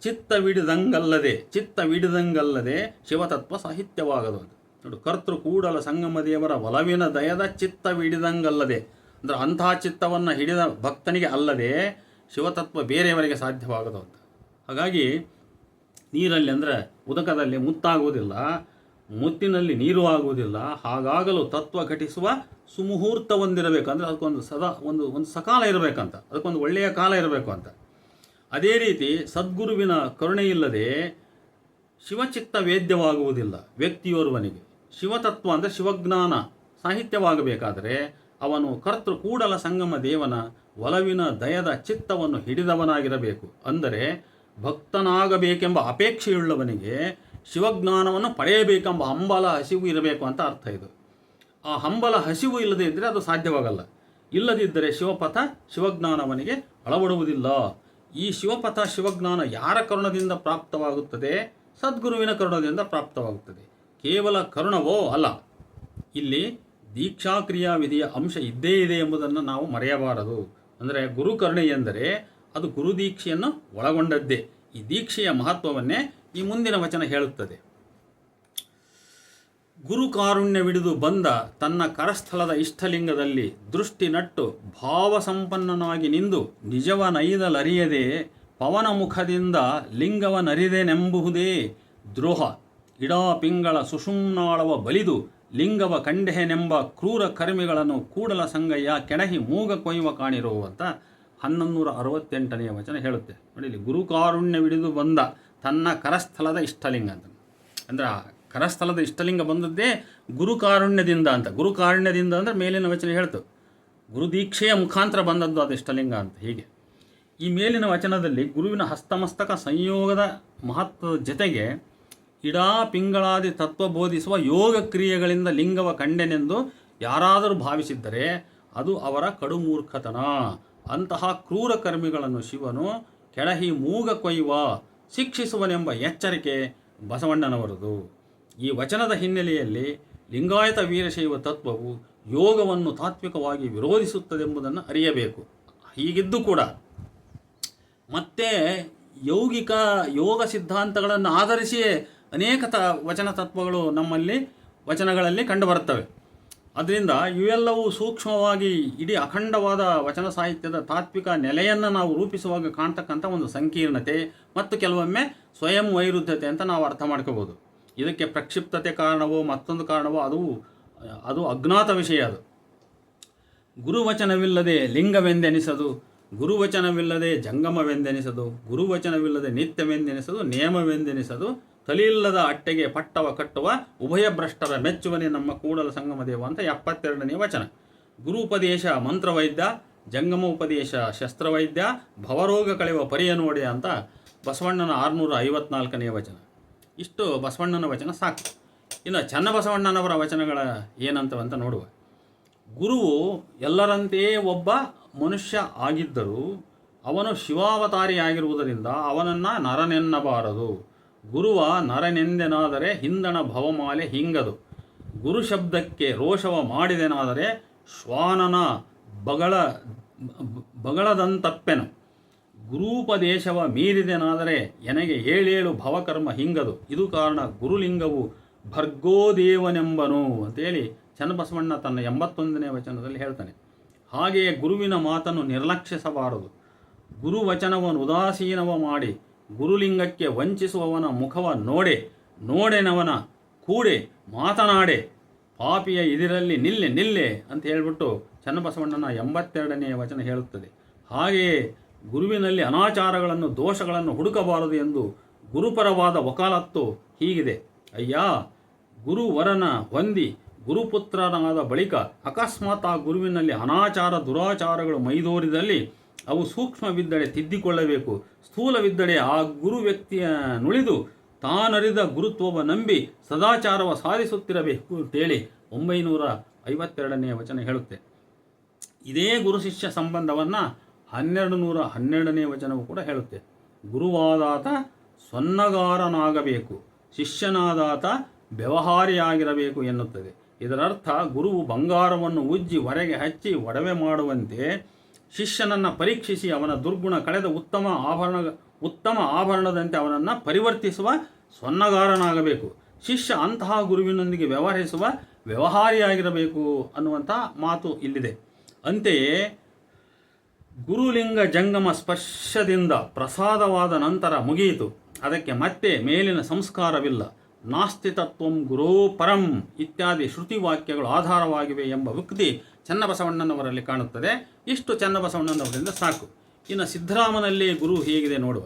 ಚಿತ್ತವಿಡಿದಂಗಲ್ಲದೆ ಶಿವತತ್ವ ಸಾಹಿತ್ಯವಾಗದು. ನೋಡು, ಕರ್ತೃ ಕೂಡಲ ಸಂಗಮ ದೇವರ ಒಲವಿನ ದಯದ ಚಿತ್ತವಿಡಿದಂಗಲ್ಲದೆ ಅಂದರೆ ಅಂಥ ಚಿತ್ತವನ್ನು ಹಿಡಿದ ಭಕ್ತನಿಗೆ ಅಲ್ಲದೆ ಶಿವತತ್ವ ಬೇರೆಯವರಿಗೆ ಸಾಧ್ಯವಾಗದು ಅಂತ. ಹಾಗಾಗಿ ನೀರಲ್ಲಿ ಅಂದರೆ ಉದಕದಲ್ಲಿ ಮುತ್ತಾಗುವುದಿಲ್ಲ, ಮುತ್ತಿನಲ್ಲಿ ನೀರು ಆಗುವುದಿಲ್ಲ. ಹಾಗಾಗಲು ತತ್ವ ಘಟಿಸುವ ಸುಮುಹೂರ್ತ ಹೊಂದಿರಬೇಕು. ಅಂದರೆ ಅದಕ್ಕೊಂದು ಒಂದು ಸಕಾಲ ಇರಬೇಕಂತ, ಅದಕ್ಕೊಂದು ಒಳ್ಳೆಯ ಕಾಲ ಇರಬೇಕು ಅಂತ. ಅದೇ ರೀತಿ ಸದ್ಗುರುವಿನ ಕರುಣೆಯಿಲ್ಲದೆ ಶಿವಚಿತ್ತ ವೇದ್ಯವಾಗುವುದಿಲ್ಲ. ವ್ಯಕ್ತಿಯೋರ್ವನಿಗೆ ಶಿವತತ್ವ ಅಂದರೆ ಶಿವಜ್ಞಾನ ಸಾಹಿತ್ಯವಾಗಬೇಕಾದರೆ ಅವನು ಕರ್ತೃ ಕೂಡಲ ಸಂಗಮ ದೇವನ ಒಲವಿನ ದಯದ ಚಿತ್ತವನ್ನು ಹಿಡಿದವನಾಗಿರಬೇಕು. ಅಂದರೆ ಭಕ್ತನಾಗಬೇಕೆಂಬ ಅಪೇಕ್ಷೆಯುಳ್ಳವನಿಗೆ ಶಿವಜ್ಞಾನವನ್ನು ಪಡೆಯಬೇಕೆಂಬ ಹಂಬಲ ಹಸಿವು ಇರಬೇಕು ಅಂತ ಅರ್ಥ ಇದು. ಆ ಹಂಬಲ ಹಸಿವು ಇಲ್ಲದೇ ಇದ್ದರೆ ಅದು ಸಾಧ್ಯವಾಗಲ್ಲ. ಇಲ್ಲದಿದ್ದರೆ ಶಿವಪಥ ಶಿವಜ್ಞಾನವನಿಗೆ ಅಳವಡುವುದಿಲ್ಲ. ಈ ಶಿವಪಥ ಶಿವಜ್ಞಾನ ಯಾರ ಕರುಣದಿಂದ ಪ್ರಾಪ್ತವಾಗುತ್ತದೆ? ಸದ್ಗುರುವಿನ ಕರುಣದಿಂದ ಪ್ರಾಪ್ತವಾಗುತ್ತದೆ. ಕೇವಲ ಕರುಣವೋ ಅಲ್ಲ, ಇಲ್ಲಿ ದೀಕ್ಷಾಕ್ರಿಯಾ ವಿಧಿಯ ಅಂಶ ಇದ್ದೇ ಇದೆ ಎಂಬುದನ್ನು ನಾವು ಮರೆಯಬಾರದು. ಅಂದರೆ ಗುರು ಕರುಣೆ ಎಂದರೆ ಅದು ಗುರು ದೀಕ್ಷೆಯನ್ನು ಒಳಗೊಂಡದ್ದೇ. ಈ ದೀಕ್ಷೆಯ ಮಹತ್ವವನ್ನೇ ಈ ಮುಂದಿನ ವಚನ ಹೇಳುತ್ತದೆ. ಗುರು ಕಾರುಣ್ಯವಿಡಿದು ಬಂದ ತನ್ನ ಕರಸ್ಥಲದ ಇಷ್ಟಲಿಂಗದಲ್ಲಿ ದೃಷ್ಟಿ ನಟ್ಟು ಭಾವಸಂಪನ್ನನಾಗಿ ನಿಂದು ನಿಜವನೈದಲರಿಯದೆ ಪವನ ಮುಖದಿಂದ ಲಿಂಗವನರಿದೆನೆಂಬುದೇ ದ್ರೋಹ. ಇಡಾ ಪಿಂಗಳ ಸುಷುಮ್ನಾಳವ ಬಲಿದು ಲಿಂಗವ ಕಂಡೆನೆಂಬ ಕ್ರೂರ ಕರ್ಮಿಗಳನ್ನು ಕೂಡಲ ಸಂಗಯ್ಯ ಕೆಡಹಿ ಮೂಗ ಕೊಯ್ಯುವ ಕಾಣಿರೋ ಅಂತ 1168ನೇ ವಚನ ಹೇಳುತ್ತೆ. ನೋಡಿ, ಇಲ್ಲಿ ಗುರು ಕಾರುಣ್ಯವಿಡಿದು ಬಂದ ತನ್ನ ಕರಸ್ಥಲದ ಇಷ್ಟಲಿಂಗ ಅಂತ. ಅಂದರೆ ಆ ಕರಸ್ಥಲದ ಇಷ್ಟಲಿಂಗ ಬಂದದ್ದೇ ಗುರು ಕಾರುಣ್ಯದಿಂದ ಅಂತ. ಗುರು ಕಾರುಣ್ಯದಿಂದ ಅಂದರೆ ಮೇಲಿನ ವಚನ ಹೇಳ್ತು, ಗುರು ದೀಕ್ಷೆಯ ಮುಖಾಂತರ ಬಂದದ್ದು ಅದು ಇಷ್ಟಲಿಂಗ ಅಂತ. ಹೀಗೆ ಈ ಮೇಲಿನ ವಚನದಲ್ಲಿ ಗುರುವಿನ ಹಸ್ತಮಸ್ತಕ ಸಂಯೋಗದ ಮಹತ್ವದ ಜೊತೆಗೆ ಇಡಾ ಪಿಂಗಳಾದಿ ತತ್ವ ಬೋಧಿಸುವ ಯೋಗ ಕ್ರಿಯೆಗಳಿಂದ ಲಿಂಗವ ಕಂಡೆನೆಂದು ಯಾರಾದರೂ ಭಾವಿಸಿದ್ದರೆ ಅದು ಅವರ ಕಡುಮೂರ್ಖತನ. ಅಂತಹ ಕ್ರೂರ ಕರ್ಮಿಗಳನ್ನು ಶಿವನು ಕೆಳಹಿ ಮೂಗ ಕೊಯ್ಯುವ ಶಿಕ್ಷಿಸುವನೆಂಬ ಎಚ್ಚರಿಕೆ ಬಸವಣ್ಣನವರದು. ಈ ವಚನದ ಹಿನ್ನೆಲೆಯಲ್ಲಿ ಲಿಂಗಾಯತ ವೀರಶೈವ ತತ್ವವು ಯೋಗವನ್ನು ತಾತ್ವಿಕವಾಗಿ ವಿರೋಧಿಸುತ್ತದೆಂಬುದನ್ನು ಅರಿಯಬೇಕು. ಹೀಗಿದ್ದು ಕೂಡ ಮತ್ತೆ ಯೋಗ ಸಿದ್ಧಾಂತಗಳನ್ನು ಆಧರಿಸಿಯೇ ಅನೇಕ ವಚನ ತತ್ವಗಳು ನಮ್ಮಲ್ಲಿ ವಚನಗಳಲ್ಲಿ ಕಂಡುಬರುತ್ತವೆ. ಅದರಿಂದ ಇವೆಲ್ಲವೂ ಸೂಕ್ಷ್ಮವಾಗಿ ಇಡೀ ಅಖಂಡವಾದ ವಚನ ಸಾಹಿತ್ಯದ ತಾತ್ವಿಕ ನೆಲೆಯನ್ನು ನಾವು ರೂಪಿಸುವಾಗ ಕಾಣ್ತಕ್ಕಂಥ ಒಂದು ಸಂಕೀರ್ಣತೆ ಮತ್ತು ಕೆಲವೊಮ್ಮೆ ಸ್ವಯಂ ವೈರುಧ್ಯತೆ ಅಂತ ನಾವು ಅರ್ಥ ಮಾಡ್ಕೋಬೋದು. ಇದಕ್ಕೆ ಪ್ರಕ್ಷಿಪ್ತತೆ ಕಾರಣವೋ ಮತ್ತೊಂದು ಕಾರಣವೋ ಅದು ಅಜ್ಞಾತ ವಿಷಯ. ಅದು ಗುರುವಚನವಿಲ್ಲದೆ ಲಿಂಗವೆಂದೆನಿಸದು, ಗುರುವಚನವಿಲ್ಲದೆ ಜಂಗಮವೆಂದೆನಿಸದು, ಗುರುವಚನವಿಲ್ಲದೆ ನಿತ್ಯವೆಂದೆನಿಸದು, ನೇಮವೆಂದೆನಿಸದು, ತಲಿಯಿಲ್ಲದ ಅಟ್ಟೆಗೆ ಪಟ್ಟವ ಕಟ್ಟುವ ಉಭಯ ಭ್ರಷ್ಟರ ಮೆಚ್ಚುವನೆ ನಮ್ಮ ಕೂಡಲ ಸಂಗಮ ದೇವ ಅಂತ 72ನೇ ವಚನ. ಗುರುಪದೇಶ ಮಂತ್ರವೈದ್ಯ, ಜಂಗಮ ಉಪದೇಶ ಶಸ್ತ್ರವೈದ್ಯ, ಭವರೋಗ ಕಳೆಯುವ ಪರಿಯ ನೋಡಿ ಅಂತ ಬಸವಣ್ಣನ 654ನೇ ವಚನ. ಇಷ್ಟು ಬಸವಣ್ಣನ ವಚನ ಸಾಕು. ಇನ್ನು ಚನ್ನಬಸವಣ್ಣನವರ ವಚನಗಳ ಏನಂತವಂತ ನೋಡುವ. ಗುರುವು ಎಲ್ಲರಂತೆಯೇ ಒಬ್ಬ ಮನುಷ್ಯ ಆಗಿದ್ದರೂ ಅವನು ಶಿವಾವತಾರಿಯಾಗಿರುವುದರಿಂದ ಅವನನ್ನು ನರನೆನ್ನಬಾರದು. ಗುರುವ ನರನೆಂದೆನಾದರೆ ಹಿಂದಣ ಭವಮಾಲೆ ಹಿಂಗದು. ಗುರು ಶಬ್ದಕ್ಕೆ ರೋಷವ ಮಾಡಿದೆನಾದರೆ ಶ್ವಾನನ ಬಗಳದಂತಪ್ಪೆನು. ಗುರೂಪದೇಶವ ಮೀರಿದೆನಾದರೆ ಎನಗೆ ಏಳೇಳು ಭವಕರ್ಮ ಹಿಂಗದು. ಇದು ಕಾರಣ ಗುರುಲಿಂಗವು ಭರ್ಗೋದೇವನೆಂಬನು ಅಂತೇಳಿ ಚನ್ನಬಸವಣ್ಣ ತನ್ನ 81ನೇ ವಚನದಲ್ಲಿ ಹೇಳ್ತಾನೆ. ಹಾಗೆಯೇ ಗುರುವಿನ ಮಾತನ್ನು ನಿರ್ಲಕ್ಷಿಸಬಾರದು. ಗುರುವಚನವನ್ನು ಉದಾಸೀನವ ಮಾಡಿ ಗುರುಲಿಂಗಕ್ಕೆ ವಂಚಿಸುವವನ ಮುಖವ ನೋಡೆನವನ ಕೂಡೆ ಮಾತನಾಡೆ ಪಾಪಿಯ ಇದಿರಲ್ಲಿ ನಿಲ್ಲೆ ಅಂತ ಹೇಳಿಬಿಟ್ಟು ಚನ್ನಬಸವಣ್ಣನ 82ನೇ ವಚನ ಹೇಳುತ್ತದೆ. ಹಾಗೆಯೇ ಗುರುವಿನಲ್ಲಿ ಅನಾಚಾರಗಳನ್ನು ದೋಷಗಳನ್ನು ಹುಡುಕಬಾರದು ಎಂದು ಗುರುಪರವಾದ ವಕಾಲತ್ತು ಹೀಗಿದೆ. ಅಯ್ಯ, ಗುರುವರನ ಹೊಂದಿ ಗುರುಪುತ್ರನಾದ ಬಳಿಕ ಅಕಸ್ಮಾತ್ ಆ ಗುರುವಿನಲ್ಲಿ ಅನಾಚಾರ ದುರಾಚಾರಗಳು ಮೈದೋರಿದಲ್ಲಿ ಅವು ಸೂಕ್ಷ್ಮವಿದ್ದಡೆ ತಿದ್ದಿಕೊಳ್ಳಬೇಕು. ಸ್ಥೂಲವಿದ್ದಡೆ ಆ ಗುರು ವ್ಯಕ್ತಿಯ ನುಳಿದು ತಾನರಿದ ಗುರುತ್ವವ ನಂಬಿ ಸದಾಚಾರವ ಸಾಧಿಸುತ್ತಿರಬೇಕು ಅಂತೇಳಿ 952ನೇ ವಚನ ಹೇಳುತ್ತೆ. ಇದೇ ಗುರು ಶಿಷ್ಯ ಸಂಬಂಧವನ್ನು 1212ನೇ ವಚನವು ಕೂಡ ಹೇಳುತ್ತೆ. ಗುರುವಾದಾತ ಸೊನ್ನಗಾರನಾಗಬೇಕು, ಶಿಷ್ಯನಾದಾತ ವ್ಯವಹಾರಿಯಾಗಿರಬೇಕು ಎನ್ನುತ್ತದೆ. ಇದರರ್ಥ ಗುರುವು ಬಂಗಾರವನ್ನು ಉಜ್ಜಿ ಹೊರಗೆ ಹಚ್ಚಿ ಒಡವೆ ಮಾಡುವಂತೆ ಶಿಷ್ಯನನ್ನು ಪರೀಕ್ಷಿಸಿ ಅವನ ದುರ್ಗುಣ ಕಳೆದ ಉತ್ತಮ ಆಭರಣದಂತೆ ಅವನನ್ನು ಪರಿವರ್ತಿಸುವ ಸೊನ್ನಗಾರನಾಗಬೇಕು. ಶಿಷ್ಯ ಅಂತಹ ಗುರುವಿನೊಂದಿಗೆ ವ್ಯವಹರಿಸುವ ವ್ಯವಹಾರಿಯಾಗಿರಬೇಕು ಅನ್ನುವಂಥ ಮಾತು ಇಲ್ಲಿದೆ. ಅಂತೆಯೇ ಗುರುಲಿಂಗ ಜಂಗಮ ಸ್ಪರ್ಶದಿಂದ ಪ್ರಸಾದವಾದ ನಂತರ ಮುಗಿಯಿತು, ಅದಕ್ಕೆ ಮತ್ತೆ ಮೇಲಿನ ಸಂಸ್ಕಾರವಿಲ್ಲ. ನಾಸ್ತಿ ತತ್ವಂ ಗುರೋ ಪರಂ ಇತ್ಯಾದಿ ಶ್ರುತಿ ವಾಕ್ಯಗಳು ಆಧಾರವಾಗಿವೆ ಎಂಬ ಉಕ್ತಿ ಚನ್ನಬಸವಣ್ಣನವರಲ್ಲಿ ಕಾಣುತ್ತದೆ. ಇಷ್ಟು ಚನ್ನಬಸವಣ್ಣನವರಿಂದ ಸಾಕು. ಇನ್ನು ಸಿದ್ಧರಾಮನಲ್ಲಿ ಗುರು ಹೇಗಿದೆ ನೋಡುವ.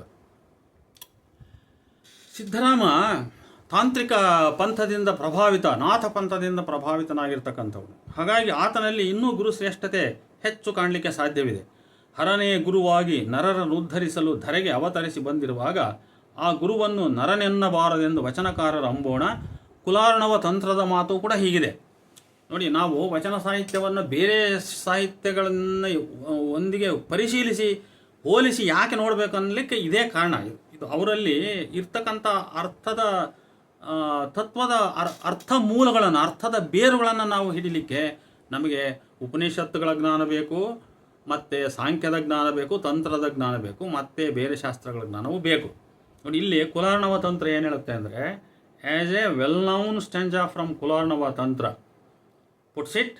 ಸಿದ್ಧರಾಮ ತಾಂತ್ರಿಕ ಪಂಥದಿಂದ ನಾಥ ಪಂಥದಿಂದ ಪ್ರಭಾವಿತನಾಗಿರ್ತಕ್ಕಂಥವನು. ಹಾಗಾಗಿ ಆತನಲ್ಲಿ ಇನ್ನೂ ಗುರು ಶ್ರೇಷ್ಠತೆ ಹೆಚ್ಚು ಕಾಣಲಿಕ್ಕೆ ಸಾಧ್ಯವಿದೆ. ಹರನೇ ಗುರುವಾಗಿ ನರರನ್ನು ಉದ್ಧರಿಸಲು ಧರೆಗೆ ಅವತರಿಸಿ ಬಂದಿರುವಾಗ ಆ ಗುರುವನ್ನು ನರನೆನ್ನಬಾರದೆಂದು ವಚನಕಾರರ ಅಂಬೋಣ. ಕುಲಾರ್ಣವ ತಂತ್ರದ ಮಾತು ಕೂಡ ಹೀಗಿದೆ ನೋಡಿ. ನಾವು ವಚನ ಸಾಹಿತ್ಯವನ್ನು ಬೇರೆ ಸಾಹಿತ್ಯಗಳನ್ನು ಒಂದಿಗೆ ಪರಿಶೀಲಿಸಿ ಹೋಲಿಸಿ ಯಾಕೆ ನೋಡಬೇಕನ್ನಲಿಕ್ಕೆ ಇದೇ ಕಾರಣ. ಇದು ಅವರಲ್ಲಿ ಇರ್ತಕ್ಕಂಥ ತತ್ವದ ಅರ್ಥ ಮೂಲಗಳನ್ನು, ಅರ್ಥದ ಬೇರುಗಳನ್ನು ನಾವು ಹಿಡಿಲಿಕ್ಕೆ ನಮಗೆ ಉಪನಿಷತ್ತುಗಳ ಜ್ಞಾನ ಬೇಕು, ಮತ್ತು ಸಾಂಖ್ಯದ ಜ್ಞಾನ ಬೇಕು, ತಂತ್ರದ ಜ್ಞಾನ ಬೇಕು, ಮತ್ತು ಬೇರೆ ಶಾಸ್ತ್ರಗಳ ಜ್ಞಾನವೂ ಬೇಕು. ನೋಡಿ, ಇಲ್ಲಿ ಕುಲಾರ್ಣವ ತಂತ್ರ ಏನು ಹೇಳುತ್ತೆ ಅಂದರೆ, as a well known stanza from Kularnava Tantra puts it,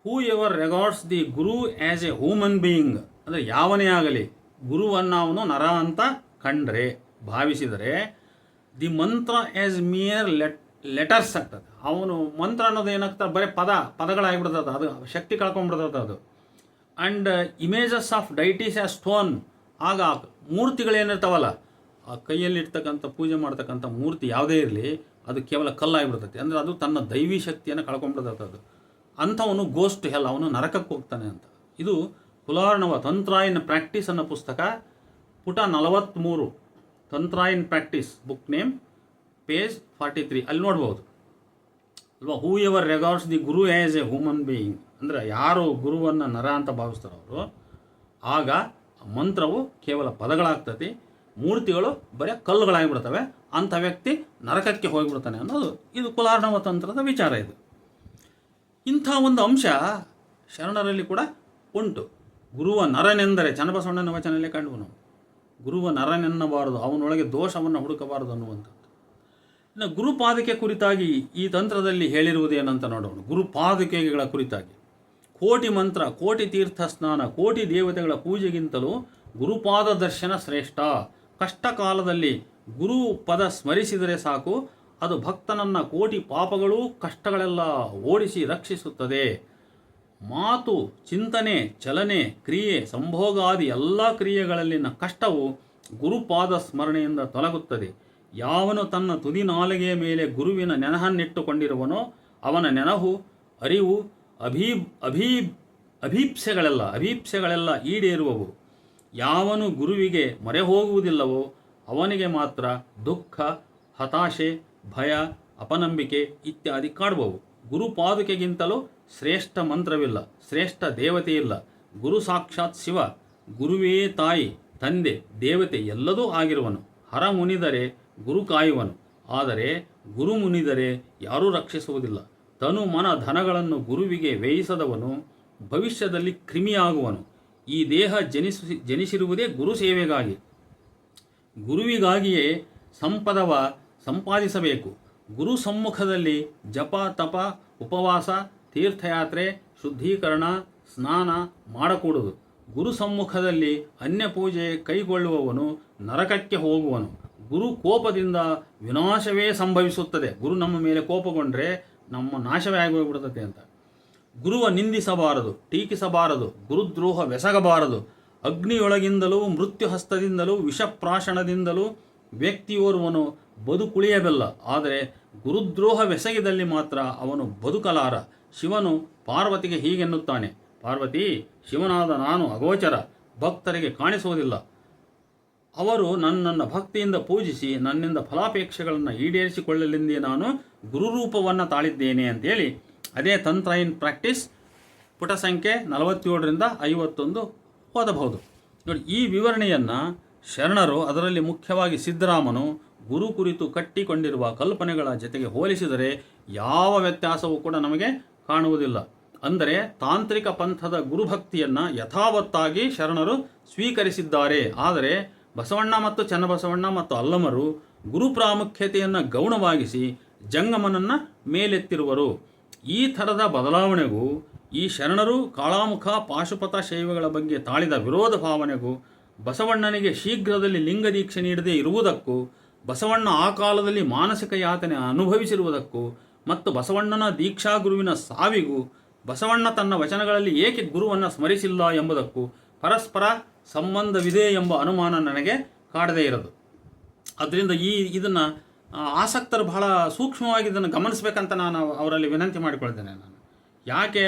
whoever regards the guru as a human being, ಅಂದರೆ ಯಾವನೇ ಆಗಲಿ ಗುರುವನ್ನು ಅವನು ನರ ಅಂತ ಕಂಡ್ರೆ ಭಾವಿಸಿದರೆ, ದಿ ಮಂತ್ರ ಆ್ಯಸ್ ಮಿಯರ್ ಲೆಟರ್ಸ್ ಆಗ್ತದೆ. ಅವನು ಮಂತ್ರ ಅನ್ನೋದು ಏನಾಗ್ತದೆ, ಬರೀ ಪದಗಳಾಗಿಬಿಡ್ತದೆ, ಅದು ಶಕ್ತಿ ಕಳ್ಕೊಂಡ್ಬಿಡ್ತದೆ ಅದು. And images of deities as stone, ಆಗ ಮೂರ್ತಿಗಳೇನಿರ್ತಾವಲ್ಲ, ಆ ಕೈಯಲ್ಲಿರ್ತಕ್ಕಂಥ ಪೂಜೆ ಮಾಡ್ತಕ್ಕಂಥ ಮೂರ್ತಿ ಯಾವುದೇ ಇರಲಿ ಅದು ಕೇವಲ ಕಲ್ಲಾಗಿಬಿಡ್ತೈತೆ. ಅಂದರೆ ಅದು ತನ್ನ ದೈವಿ ಶಕ್ತಿಯನ್ನು ಕಳ್ಕೊಂಡ್ಬಿಡ್ತದೆ. ಅದು ಅಂಥವನು ಗೋಸ್ಟ್ ಹೆಲ್, ಅವನು ನರಕಕ್ಕೆ ಹೋಗ್ತಾನೆ ಅಂತ. ಇದು ಕುಲಾರ್ಣವ ತಂತ್ರ ಇನ್ ಪ್ರಾಕ್ಟೀಸ್ ಅನ್ನೋ ಪುಸ್ತಕ, ಪುಟ 43, Tantra in practice, book name, page 43, ಅಲ್ಲಿ ನೋಡ್ಬೋದು ಅಲ್ವಾ. Whoever regards the guru as a human being, ಅಂದರೆ ಯಾರು ಗುರುವನ್ನು ನರ ಅಂತ ಭಾವಿಸ್ತಾರೋ ಅವರು, ಆಗ ಮಂತ್ರವು ಕೇವಲ ಪದಗಳಾಗ್ತದೆ, ಮೂರ್ತಿಗಳು ಬರೀ ಕಲ್ಲುಗಳಾಗಿಬಿಡ್ತವೆ, ಅಂಥ ವ್ಯಕ್ತಿ ನರಕಕ್ಕೆ ಹೋಗಿಬಿಡ್ತಾನೆ ಅನ್ನೋದು ಇದು ಕುಲಾರ್ಣವ ತಂತ್ರದ ವಿಚಾರ. ಇದು ಇಂಥ ಒಂದು ಅಂಶ ಶರಣರಲ್ಲಿ ಕೂಡ ಉಂಟು. ಗುರುವ ನರನೆಂದರೆ ಚನ್ನಬಸವಣ್ಣನ ವಚನಲ್ಲೇ ಕಂಡು ನಾವು, ಗುರುವ ನರನೆನ್ನಬಾರದು, ಅವನೊಳಗೆ ದೋಷವನ್ನು ಹುಡುಕಬಾರದು ಅನ್ನುವಂಥದ್ದು. ಇನ್ನು ಗುರುಪಾದಕೆ ಕುರಿತಾಗಿ ಈ ತಂತ್ರದಲ್ಲಿ ಹೇಳಿರುವುದೇನಂತ ನೋಡೋಣ. ಗುರುಪಾದಕೆಗಳ ಕುರಿತಾಗಿ ಕೋಟಿ ಮಂತ್ರ, ಕೋಟಿ ತೀರ್ಥ ಸ್ನಾನ, ಕೋಟಿ ದೇವತೆಗಳ ಪೂಜೆಗಿಂತಲೂ ಗುರುಪಾದ ದರ್ಶನ ಶ್ರೇಷ್ಠ. ಕಷ್ಟ ಕಾಲದಲ್ಲಿ ಗುರು ಪದ ಸ್ಮರಿಸಿದರೆ ಸಾಕು, ಅದು ಭಕ್ತನನ್ನು ಕೋಟಿ ಪಾಪಗಳು ಕಷ್ಟಗಳೆಲ್ಲ ಓಡಿಸಿ ರಕ್ಷಿಸುತ್ತದೆ. ಮಾತು, ಚಿಂತನೆ, ಚಲನೆ, ಕ್ರಿಯೆ, ಸಂಭೋಗಾದಿ ಎಲ್ಲ ಕ್ರಿಯೆಗಳಲ್ಲಿನ ಕಷ್ಟವು ಗುರುಪಾದ ಸ್ಮರಣೆಯಿಂದ ತೊಲಗುತ್ತದೆ. ಯಾವನು ತನ್ನ ತುದಿ ನಾಲಿಗೆಯ ಮೇಲೆ ಗುರುವಿನ ನೆನಹನ್ನಿಟ್ಟುಕೊಂಡಿರುವನೋ ಅವನ ನೆನಹು, ಅರಿವು, ಅಭೀ ಅಭೀ ಅಭೀಪ್ಸೆಗಳೆಲ್ಲ ಈಡೇರುವವು. ಯಾವನು ಗುರುವಿಗೆ ಮೊರೆ ಹೋಗುವುದಿಲ್ಲವೋ ಅವನಿಗೆ ಮಾತ್ರ ದುಃಖ, ಹತಾಶೆ, ಭಯ, ಅಪನಂಬಿಕೆ ಇತ್ಯಾದಿ ಕಾಡುವವು. ಗುರುಪಾದುಕೆಗಿಂತಲೂ ಶ್ರೇಷ್ಠ ಮಂತ್ರವಿಲ್ಲ, ಶ್ರೇಷ್ಠ ದೇವತೆಯಿಲ್ಲ. ಗುರು ಸಾಕ್ಷಾತ್ ಶಿವ. ಗುರುವೇ ತಾಯಿ, ತಂದೆ, ದೇವತೆ ಎಲ್ಲದೂ ಆಗಿರುವನು. ಹರ ಮುನಿದರೆ ಗುರು ಕಾಯುವನು, ಆದರೆ ಗುರು ಮುನಿದರೆ ಯಾರೂ ರಕ್ಷಿಸುವುದಿಲ್ಲ. ತನು ಮನ ಧನಗಳನ್ನು ಗುರುವಿಗೆ ವ್ಯಯಿಸದವನು ಭವಿಷ್ಯದಲ್ಲಿ ಕ್ರಿಮಿಯಾಗುವನು. ಈ ದೇಹ ಜನಿಸಿರುವುದೇ ಗುರು ಸೇವೆಗಾಗಿ. ಗುರುವಿಗಾಗಿಯೇ ಸಂಪದವ ಸಂಪಾದಿಸಬೇಕು. ಗುರು ಸಮ್ಮುಖದಲ್ಲಿ ಜಪ, ತಪ, ಉಪವಾಸ, ತೀರ್ಥಯಾತ್ರೆ, ಶುದ್ಧೀಕರಣ, ಸ್ನಾನ ಮಾಡಕೂಡದು. ಗುರು ಸಮ್ಮುಖದಲ್ಲಿ ಅನ್ಯ ಪೂಜೆ ಕೈಗೊಳ್ಳುವವನು ನರಕಕ್ಕೆ ಹೋಗುವನು. ಗುರು ಕೋಪದಿಂದ ವಿನಾಶವೇ ಸಂಭವಿಸುತ್ತದೆ. ಗುರು ನಮ್ಮ ಮೇಲೆ ಕೋಪಗೊಂಡ್ರೆ ನಮ್ಮ ನಾಶವೇ ಆಗೋಗ್ಬಿಡ್ತದೆ ಅಂತ. ಗುರುವ ನಿಂದಿಸಬಾರದು, ಟೀಕಿಸಬಾರದು, ಗುರುದ್ರೋಹವೆಸಗಬಾರದು. ಅಗ್ನಿಯೊಳಗಿಂದಲೂ ಮೃತ್ಯು ಹಸ್ತದಿಂದಲೂ ವಿಷಪ್ರಾಶನದಿಂದಲೂ ವ್ಯಕ್ತಿಯೋರ್ವನು ಬದುಕುಳಿಯಬಲ್ಲ. ಆದರೆ ಗುರುದ್ರೋಹವೆಸಗಿದಲ್ಲಿ ಮಾತ್ರ ಅವನು ಬದುಕಲಾರ. ಶಿವನು ಪಾರ್ವತಿಗೆ ಹೀಗೆನ್ನುತ್ತಾನೆ: ಪಾರ್ವತಿ, ಶಿವನಾದ ನಾನು ಅಗೋಚರ, ಭಕ್ತರಿಗೆ ಕಾಣಿಸುವುದಿಲ್ಲ. ಅವರು ನನ್ನನ್ನು ಭಕ್ತಿಯಿಂದ ಪೂಜಿಸಿ ನನ್ನಿಂದ ಫಲಾಪೇಕ್ಷೆಗಳನ್ನು ಈಡೇರಿಸಿಕೊಳ್ಳಲೆಂದೇ ನಾನು ಗುರುರೂಪವನ್ನು ತಾಳಿದ್ದೇನೆ ಅಂತೇಳಿ ಅದೇ ತಂತ್ರ ಇನ್ ಪ್ರಾಕ್ಟೀಸ್ ಪುಟ ಸಂಖ್ಯೆ 47ರಿಂದ 51 ಓದಬಹುದು. ನೋಡಿ, ಈ ವಿವರಣೆಯನ್ನು ಶರಣರು, ಅದರಲ್ಲಿ ಮುಖ್ಯವಾಗಿ ಸಿದ್ದರಾಮನು, ಗುರು ಕುರಿತು ಕಟ್ಟಿಕೊಂಡಿರುವ ಕಲ್ಪನೆಗಳ ಜೊತೆಗೆ ಹೋಲಿಸಿದರೆ ಯಾವ ವ್ಯತ್ಯಾಸವೂ ಕೂಡ ನಮಗೆ ಕಾಣುವುದಿಲ್ಲ. ಅಂದರೆ ತಾಂತ್ರಿಕ ಪಂಥದ ಗುರುಭಕ್ತಿಯನ್ನು ಯಥಾವತ್ತಾಗಿ ಶರಣರು ಸ್ವೀಕರಿಸಿದ್ದಾರೆ. ಆದರೆ ಬಸವಣ್ಣ ಮತ್ತು ಚನ್ನಬಸವಣ್ಣ ಮತ್ತು ಅಲ್ಲಮರು ಗುರು ಪ್ರಾಮುಖ್ಯತೆಯನ್ನು ಗೌಣವಾಗಿಸಿ ಜಂಗಮನನ್ನು ಮೇಲೆತ್ತಿರುವರು. ಈ ಥರದ ಬದಲಾವಣೆಗೂ ಈ ಶರಣರು ಕಾಳಾಮುಖ ಪಾಶುಪತ ಶೈವಗಳ ಬಗ್ಗೆ ತಾಳಿದ ವಿರೋಧ ಭಾವನೆಗೂ, ಬಸವಣ್ಣನಿಗೆ ಶೀಘ್ರದಲ್ಲಿ ಲಿಂಗದೀಕ್ಷೆ ನೀಡದೇ ಇರುವುದಕ್ಕೂ, ಬಸವಣ್ಣ ಆ ಕಾಲದಲ್ಲಿ ಮಾನಸಿಕ ಯಾತನೆ ಅನುಭವಿಸಿರುವುದಕ್ಕೂ ಮತ್ತು ಬಸವಣ್ಣನ ದೀಕ್ಷಾ ಗುರುವಿನ ಸಾವಿಗೂ ಬಸವಣ್ಣ ತನ್ನ ವಚನಗಳಲ್ಲಿ ಏಕೆ ಗುರುವನ್ನು ಸ್ಮರಿಸಿಲ್ಲ ಎಂಬುದಕ್ಕೂ ಪರಸ್ಪರ ಸಂಬಂಧವಿದೆ ಎಂಬ ಅನುಮಾನ ನನಗೆ ಕಾಡದೇ ಇರೋದು. ಅದರಿಂದ ಇದನ್ನು ಆಸಕ್ತರು ಬಹಳ ಸೂಕ್ಷ್ಮವಾಗಿ ಇದನ್ನು ಗಮನಿಸಬೇಕಂತ ನಾನು ಅವರಲ್ಲಿ ವಿನಂತಿ ಮಾಡಿಕೊಳ್ತೇನೆ. ನಾನು ಯಾಕೆ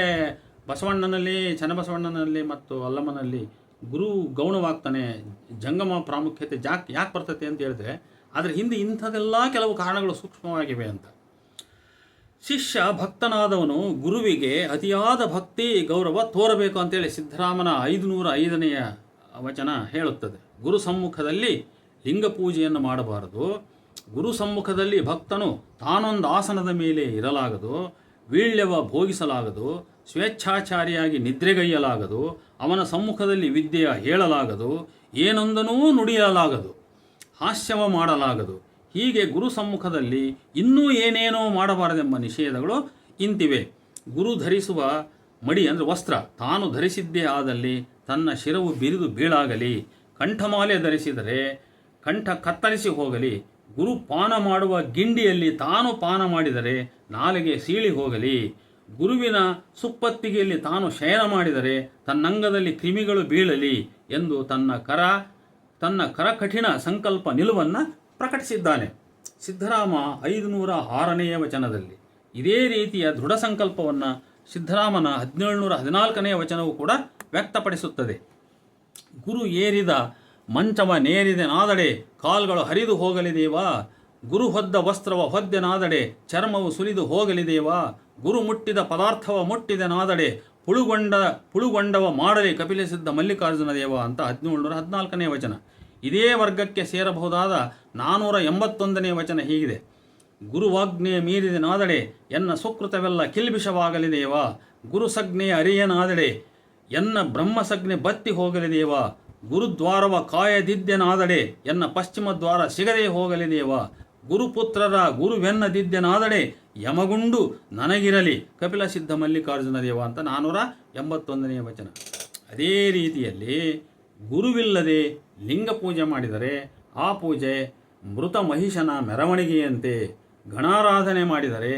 ಬಸವಣ್ಣನಲ್ಲಿ, ಚನ್ನಬಸವಣ್ಣನಲ್ಲಿ ಮತ್ತು ಅಲ್ಲಮ್ಮನಲ್ಲಿ ಗುರು ಗೌಣವಾಗ್ತಾನೆ, ಜಂಗಮ ಪ್ರಾಮುಖ್ಯತೆ ಯಾಕೆ ಬರ್ತತೆ ಅಂತ ಹೇಳಿದ್ರೆ ಅದರ ಹಿಂದೆ ಇಂಥದೆಲ್ಲ ಕೆಲವು ಕಾರಣಗಳು ಸೂಕ್ಷ್ಮವಾಗಿವೆ ಅಂತ. ಶಿಷ್ಯ ಭಕ್ತನಾದವನು ಗುರುವಿಗೆ ಅತಿಯಾದ ಭಕ್ತಿ ಗೌರವ ತೋರಬೇಕು ಅಂತೇಳಿ ಸಿದ್ದರಾಮನ 505ನೆಯ ವಚನ ಹೇಳುತ್ತದೆ. ಗುರು ಸಮ್ಮುಖದಲ್ಲಿ ಲಿಂಗ ಪೂಜೆಯನ್ನು ಮಾಡಬಾರದು. ಗುರು ಸಮ್ಮುಖದಲ್ಲಿ ಭಕ್ತನು ತಾನೊಂದು ಆಸನದ ಮೇಲೆ ಇರಲಾಗದು, ವೀಳ್ಯವ ಭೋಗಿಸಲಾಗದು, ಸ್ವೇಚ್ಛಾಚಾರಿಯಾಗಿ ನಿದ್ರೆಗೈಯಲಾಗದು, ಅವನ ಸಮ್ಮುಖದಲ್ಲಿ ವಿದ್ಯೆಯ ಹೇಳಲಾಗದು, ಏನೊಂದನೂ ನುಡಿಯಲಾಗದು, ಹಾಸ್ಯವ ಮಾಡಲಾಗದು. ಹೀಗೆ ಗುರು ಸಮ್ಮುಖದಲ್ಲಿ ಇನ್ನೂ ಏನೇನೋ ಮಾಡಬಾರದೆಂಬ ನಿಷೇಧಗಳು ಇಂತಿವೆ. ಗುರು ಧರಿಸುವ ಮಡಿ ಅಂದರೆ ವಸ್ತ್ರ ತಾನು ಧರಿಸಿದ್ದೇ ಆದಲ್ಲಿ ತನ್ನ ಶಿರವು ಬಿರಿದು ಬೀಳಾಗಲಿ, ಕಂಠಮಾಲೆ ಧರಿಸಿದರೆ ಕಂಠ ಕತ್ತರಿಸಿ ಹೋಗಲಿ, ಗುರು ಪಾನ ಮಾಡುವ ಗಿಂಡಿಯಲ್ಲಿ ತಾನು ಪಾನ ಮಾಡಿದರೆ ನಾಲಿಗೆ ಸೀಳಿ ಹೋಗಲಿ, ಗುರುವಿನ ಸುಪ್ಪತ್ತಿಗೆಯಲ್ಲಿ ತಾನು ಶಯನ ಮಾಡಿದರೆ ತನ್ನಂಗದಲ್ಲಿ ಕ್ರಿಮಿಗಳು ಬೀಳಲಿ ಎಂದು ತನ್ನ ಕರಕಠಿಣ ಸಂಕಲ್ಪ ನಿಲುವನ್ನು ಪ್ರಕಟಿಸಿದ್ದಾನೆ. ಸಿದ್ದರಾಮ 506ನೆಯ ವಚನದಲ್ಲಿ ಇದೇ ರೀತಿಯ ದೃಢ ಸಂಕಲ್ಪವನ್ನು ಸಿದ್ದರಾಮನ 1714ನೆಯ ವಚನವೂ ಕೂಡ ವ್ಯಕ್ತಪಡಿಸುತ್ತದೆ. ಗುರು ಏರಿದ ಮಂಚವ ನೇರಿದೆನಾದಡೆ ಕಾಲ್ಗಳು ಹರಿದು ಹೋಗಲಿದೇವಾ, ಗುರು ಹೊದ್ದ ವಸ್ತ್ರವ ಹೊದ್ದೆನಾದಡೆ ಚರ್ಮವು ಸುಲಿದು ಹೋಗಲಿದೇವಾ, ಗುರು ಮುಟ್ಟಿದ ಪದಾರ್ಥವ ಮುಟ್ಟಿದೆನಾದಡೆ ಪುಳುಗೊಂಡವ ಮಾಡಲಿ ಕಪಿಲಸಿದ್ಧ ಮಲ್ಲಿಕಾರ್ಜುನ ದೇವ ಅಂತ 1714ನೇ ವಚನ. ಇದೇ ವರ್ಗಕ್ಕೆ ಸೇರಬಹುದಾದ 481ನೇ ವಚನ ಹೀಗಿದೆ: ಗುರುವಾಜ್ಞೆಯ ಮೀರಿದೆನಾದಡೆ ಎನ್ನ ಸುಕೃತವೆಲ್ಲ ಕಿಲ್ಬಿಷವಾಗಲಿದೇವಾ, ಗುರು ಸಜ್ಞೆಯ ಅರಿಯನಾದಡೆ ಎನ್ನ ಬ್ರಹ್ಮಸಜ್ಞೆ ಬತ್ತಿ ಹೋಗಲಿದೇವಾ, ಗುರುದ್ವಾರವ ಕಾಯದಿದ್ದೆನಾದಡೆ ಎನ್ನ ಪಶ್ಚಿಮ ದ್ವಾರ ಸಿಗದೆ ಹೋಗಲಿದೇವಾ, ಗುರುಪುತ್ರರ ಗುರುವೆನ್ನದಿದ್ದೆನಾದಡೆ ಯಮಗುಂಡು ನನಗಿರಲಿ ಕಪಿಲಸಿದ್ಧ ಮಲ್ಲಿಕಾರ್ಜುನ ದೇವ ಅಂತ 481ನೇ ವಚನ. ಅದೇ ರೀತಿಯಲ್ಲಿ ಗುರುವಿಲ್ಲದೆ ಲಿಂಗ ಪೂಜೆ ಮಾಡಿದರೆ ಆ ಪೂಜೆ ಮೃತ ಮಹಿಷನ ಮೆರವಣಿಗೆಯಂತೆ, ಗಣಾರಾಧನೆ ಮಾಡಿದರೆ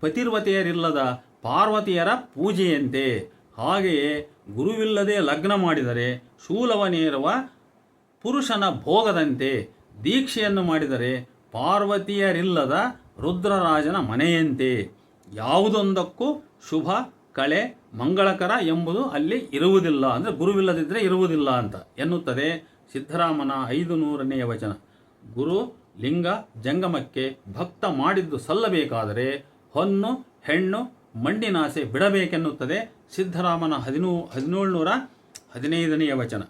ಪತಿರ್ವತೆಯರಿಲ್ಲದ ಪಾರ್ವತಿಯರ ಪೂಜೆಯಂತೆ, ಹಾಗೆಯೇ ಗುರುವಿಲ್ಲದೆ ಲಗ್ನ ಮಾಡಿದರೆ ಶೂಲವನೇರುವ ಪುರುಷನ ಭೋಗದಂತೆ, ದೀಕ್ಷೆಯನ್ನು ಮಾಡಿದರೆ ಪಾರ್ವತಿಯರಿಲ್ಲದ ರುದ್ರರಾಜನ ಮನೆಯಂತೆ, ಯಾವುದೊಂದಕ್ಕೂ ಶುಭ, ಕಳೆ, ಮಂಗಳಕರ ಎಂಬುದು ಅಲ್ಲಿ ಇರುವುದಿಲ್ಲ, ಅಂದರೆ ಗುರುವಿಲ್ಲದಿದ್ದರೆ ಇರುವುದಿಲ್ಲ ಅಂತ ಎನ್ನುತ್ತದೆ ಸಿದ್ಧರಾಮನ 500ನೇ ವಚನ. ಗುರು ಲಿಂಗ ಜಂಗಮಕ್ಕೆ ಭಕ್ತ ಮಾಡಿದ್ದು ಸಲ್ಲಬೇಕಾದರೆ ಹೊನ್ನು ಹೆಣ್ಣು ಮಣ್ಣಿನಾಸೆ ಬಿಡಬೇಕೆನ್ನುತ್ತದೆ ಸಿದ್ಧರಾಮನ 1715ನೇ ವಚನ.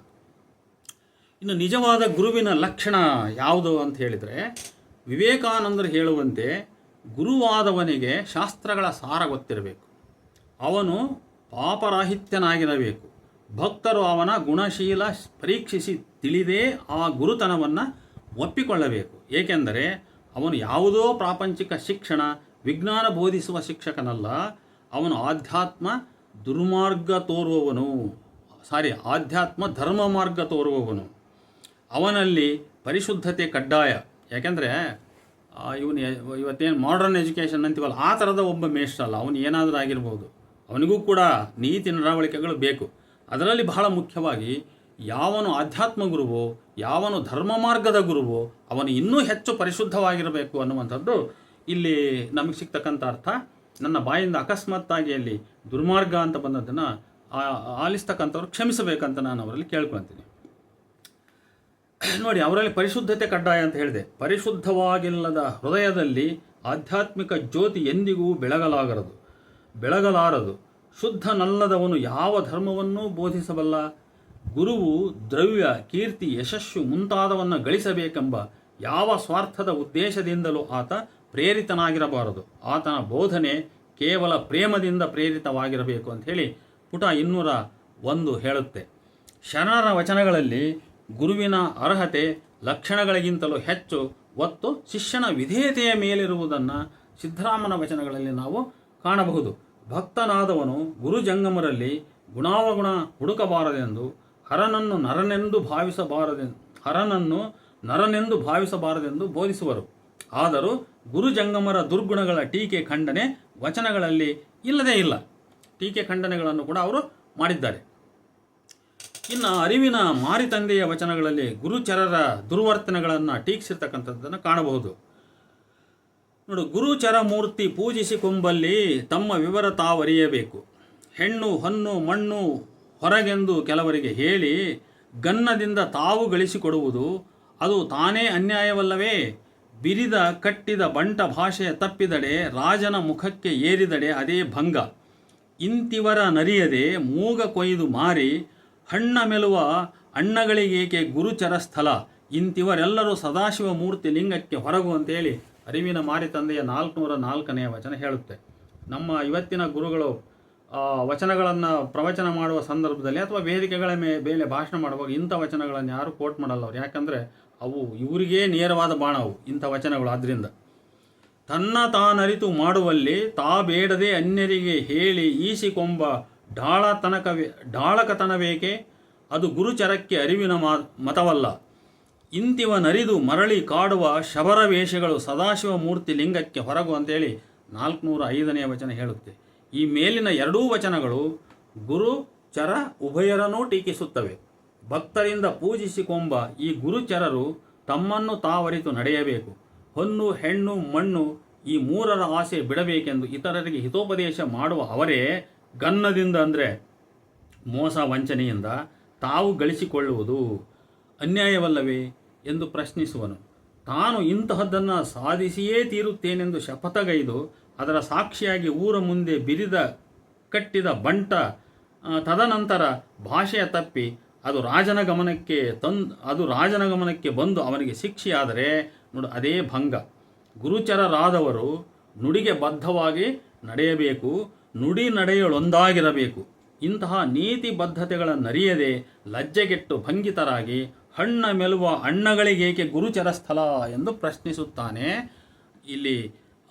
ಇನ್ನು ನಿಜವಾದ ಗುರುವಿನ ಲಕ್ಷಣ ಯಾವುದು ಅಂತ ಹೇಳಿದರೆ, ವಿವೇಕಾನಂದರು ಹೇಳುವಂತೆ ಗುರುವಾದವನಿಗೆ ಶಾಸ್ತ್ರಗಳ ಸಾರ ಗೊತ್ತಿರಬೇಕು, ಅವನು ಪಾಪರಾಹಿತ್ಯನಾಗಿರಬೇಕು, ಭಕ್ತರು ಅವನ ಗುಣಶೀಲ ಪರೀಕ್ಷಿಸಿ ತಿಳಿದೇ ಆ ಗುರುತನವನ್ನು ಒಪ್ಪಿಕೊಳ್ಳಬೇಕು. ಏಕೆಂದರೆ ಅವನು ಯಾವುದೋ ಪ್ರಾಪಂಚಿಕ ಶಿಕ್ಷಣ ವಿಜ್ಞಾನ ಬೋಧಿಸುವ ಶಿಕ್ಷಕನಲ್ಲ, ಅವನು ಆಧ್ಯಾತ್ಮ ಧರ್ಮ ಮಾರ್ಗ ತೋರುವವನು. ಅವನಲ್ಲಿ ಪರಿಶುದ್ಧತೆ ಕಡ್ಡಾಯ. ಯಾಕೆಂದರೆ ಇವತ್ತೇನು ಮಾಡರ್ನ್ ಎಜುಕೇಷನ್ ಅಂತೀವಲ್ಲ, ಆ ಥರದ ಒಬ್ಬ ಮೇಷ್ಟ್ರ ಅಲ್ಲ, ಅವನು ಏನಾದರೂ ಆಗಿರ್ಬೋದು, ಅವನಿಗೂ ಕೂಡ ನೀತಿ ನಡವಳಿಕೆಗಳು ಬೇಕು. ಅದರಲ್ಲಿ ಬಹಳ ಮುಖ್ಯವಾಗಿ ಯಾವನು ಆಧ್ಯಾತ್ಮ ಗುರುವೋ, ಯಾವನು ಧರ್ಮ ಮಾರ್ಗದ ಗುರುವೋ ಅವನು ಇನ್ನೂ ಹೆಚ್ಚು ಪರಿಶುದ್ಧವಾಗಿರಬೇಕು ಅನ್ನುವಂಥದ್ದು ಇಲ್ಲಿ ನಮಗೆ ಸಿಗ್ತಕ್ಕಂಥ ಅರ್ಥ. ನನ್ನ ಬಾಯಿಂದ ಅಕಸ್ಮಾತ್ತಾಗಿ ಅಲ್ಲಿ ದುರ್ಮಾರ್ಗ ಅಂತ ಬಂದದ್ದನ್ನು ಆಲಿಸ್ತಕ್ಕಂಥವ್ರು ಕ್ಷಮಿಸಬೇಕಂತ ನಾನು ಅವರಲ್ಲಿ ಕೇಳ್ಕೊಳ್ತೀನಿ. ನೋಡಿ, ಅವರಲ್ಲಿ ಪರಿಶುದ್ಧತೆ ಕಡ್ಡಾಯ ಅಂತ ಹೇಳಿದೆ. ಪರಿಶುದ್ಧವಾಗಿಲ್ಲದ ಹೃದಯದಲ್ಲಿ ಆಧ್ಯಾತ್ಮಿಕ ಜ್ಯೋತಿ ಎಂದಿಗೂ ಬೆಳಗಲಾರದು. ಶುದ್ಧನಲ್ಲದವನು ಯಾವ ಧರ್ಮವನ್ನೂ ಬೋಧಿಸಬಲ್ಲ. ಗುರುವು ದ್ರವ್ಯ, ಕೀರ್ತಿ, ಯಶಸ್ಸು ಮುಂತಾದವನ್ನು ಗಳಿಸಬೇಕೆಂಬ ಯಾವ ಸ್ವಾರ್ಥದ ಉದ್ದೇಶದಿಂದಲೂ ಆತ ಪ್ರೇರಿತನಾಗಿರಬಾರದು. ಆತನ ಬೋಧನೆ ಕೇವಲ ಪ್ರೇಮದಿಂದ ಪ್ರೇರಿತವಾಗಿರಬೇಕು ಅಂತ ಹೇಳಿ ಪುಟ 201 ಹೇಳುತ್ತೆ. ಶರಣರ ವಚನಗಳಲ್ಲಿ ಗುರುವಿನ ಅರ್ಹತೆ ಲಕ್ಷಣಗಳಿಗಿಂತಲೂ ಹೆಚ್ಚು ಒತ್ತು ಶಿಷ್ಯನ ವಿಧೇಯತೆಯ ಮೇಲಿರುವುದನ್ನು ಸಿದ್ಧರಾಮನ ವಚನಗಳಲ್ಲಿ ನಾವು ಕಾಣಬಹುದು. ಭಕ್ತನಾದವನು ಗುರು ಜಂಗಮರಲ್ಲಿ ಗುಣಾವಗುಣ ಹುಡುಕಬಾರದೆಂದು, ಹರನನ್ನು ನರನೆಂದು ಭಾವಿಸಬಾರದೆಂದು ಬೋಧಿಸುವರು. ಆದರೂ ಗುರು ಜಂಗಮರ ದುರ್ಗುಣಗಳ ಟೀಕೆ ಖಂಡನೆ ವಚನಗಳಲ್ಲಿ ಇಲ್ಲದೇ ಇಲ್ಲ. ಟೀಕೆ ಖಂಡನೆಗಳನ್ನು ಕೂಡ ಅವರು ಮಾಡಿದ್ದಾರೆ. ಇನ್ನು ಅರಿವಿನ ಮಾರಿತಂದೆಯ ವಚನಗಳಲ್ಲಿ ಗುರುಚರರ ದುರ್ವರ್ತನೆಗಳನ್ನು ಟೀಕಿಸಿರ್ತಕ್ಕಂಥದ್ದನ್ನು ಕಾಣಬಹುದು. ನೋಡು, ಗುರುಚರ ಮೂರ್ತಿ ಪೂಜಿಸಿಕೊಂಬಲ್ಲಿ ತಮ್ಮ ವಿವರ ತಾವರಿಯಬೇಕು. ಹೆಣ್ಣು ಹೊನ್ನು ಮಣ್ಣು ಹೊರಗೆಂದು ಕೆಲವರಿಗೆ ಹೇಳಿ ಗನ್ನದಿಂದ ತಾವು ಗಳಿಸಿಕೊಡುವುದು ಅದು ತಾನೇ ಅನ್ಯಾಯವಲ್ಲವೇ? ಬಿರಿದ ಕಟ್ಟಿದ ಬಂಟ ಭಾಷೆಯ ತಪ್ಪಿದಡೆ ರಾಜನ ಮುಖಕ್ಕೆ ಏರಿದಡೆ ಅದೇ ಭಂಗ. ಇಂತಿವರ ನರಿಯದೆ ಮೂಗ ಕೊಯ್ದು ಮಾರಿ ಹಣ್ಣ ಮೆಲುವ ಅಣ್ಣಗಳಿಗೇಕೆ ಗುರುಚರ ಸ್ಥಳ. ಇಂತಿವರೆಲ್ಲರೂ ಸದಾಶಿವ ಮೂರ್ತಿ ಲಿಂಗಕ್ಕೆ ಹೊರಗು ಅಂತೇಳಿ ಅರಿವಿನ ಮಾರಿ ತಂದೆಯ 404ನೇ ವಚನ ಹೇಳುತ್ತೆ. ನಮ್ಮ ಇವತ್ತಿನ ಗುರುಗಳು ವಚನಗಳನ್ನು ಪ್ರವಚನ ಮಾಡುವ ಸಂದರ್ಭದಲ್ಲಿ ಅಥವಾ ವೇದಿಕೆಗಳ ಮೇಲೆ ಭಾಷಣ ಮಾಡುವಾಗ ಇಂಥ ವಚನಗಳನ್ನು ಯಾರು ಕೋಟ್ ಮಾಡಲ್ಲ ಅವರು. ಯಾಕಂದರೆ ಅವು ಇವರಿಗೇ ನೇರವಾದ ಬಾಣ ಅವು ಇಂಥ ವಚನಗಳು. ಆದ್ದರಿಂದ ತನ್ನ ತಾನರಿತು ಮಾಡುವಲ್ಲಿ ತಾ ಬೇಡದೆ ಅನ್ಯರಿಗೆ ಹೇಳಿ ಈಸಿಕೊಂಬ ಢಾಳಕತನಬೇಕೆ? ಅದು ಗುರುಚರಕ್ಕೆ ಅರಿವಿನ ಮತವಲ್ಲ. ಇಂತಿವ ನರಿದು ಮರಳಿ ಕಾಡುವ ಶಬರ ವೇಷಗಳು ಸದಾಶಿವ ಮೂರ್ತಿ ಲಿಂಗಕ್ಕೆ ಹೊರಗು ಅಂತೇಳಿ 405ನೇ ವಚನ ಹೇಳುತ್ತೆ. ಈ ಮೇಲಿನ ಎರಡೂ ವಚನಗಳು ಗುರು ಚರ ಉಭಯರನ್ನೂ ಟೀಕಿಸುತ್ತವೆ. ಭಕ್ತರಿಂದ ಪೂಜಿಸಿಕೊಂಬ ಈ ಗುರುಚರರು ತಮ್ಮನ್ನು ತಾವರಿತು ನಡೆಯಬೇಕು. ಹೊನ್ನು ಹೆಣ್ಣು ಮಣ್ಣು ಈ ಮೂರರ ಆಸೆ ಬಿಡಬೇಕೆಂದು ಇತರರಿಗೆ ಹಿತೋಪದೇಶ ಮಾಡುವ ಅವರೇ ಗನ್ನದಿಂದ ಅಂದರೆ ಮೋಸ ವಂಚನೆಯಿಂದ ತಾವು ಗಳಿಸಿಕೊಳ್ಳುವುದು ಅನ್ಯಾಯವಲ್ಲವೇ ಎಂದು ಪ್ರಶ್ನಿಸುವನು. ತಾನು ಇಂತಹದ್ದನ್ನು ಸಾಧಿಸಿಯೇ ತೀರುತ್ತೇನೆಂದು ಶಪಥಗೈದು ಅದರ ಸಾಕ್ಷಿಯಾಗಿ ಊರ ಮುಂದೆ ಬಿರಿದ ಕಟ್ಟಿದ ಬಂಟ ತದನಂತರ ಭಾಷೆಯ ತಪ್ಪಿ ಅದು ರಾಜನ ಗಮನಕ್ಕೆ ಬಂದು ಅವನಿಗೆ ಶಿಕ್ಷೆಯಾದರೆ ನೋಡು ಅದೇ ಭಂಗ. ಗುರುಚರರಾದವರು ನುಡಿಗೆ ಬದ್ಧವಾಗಿ ನಡೆಯಬೇಕು, ನುಡಿ ನಡೆಯಲೊಂದಾಗಿರಬೇಕು. ಇಂತಹ ನೀತಿ ಬದ್ಧತೆಗಳನ್ನರಿಯದೆ ಲಜ್ಜೆಗೆಟ್ಟು ಭಂಗಿತರಾಗಿ ಹಣ್ಣ ಮೆಲುವ ಅಣ್ಣಗಳಿಗೇಕೆ ಗುರುಚರ ಸ್ಥಳ ಎಂದು ಪ್ರಶ್ನಿಸುತ್ತಾನೆ ಇಲ್ಲಿ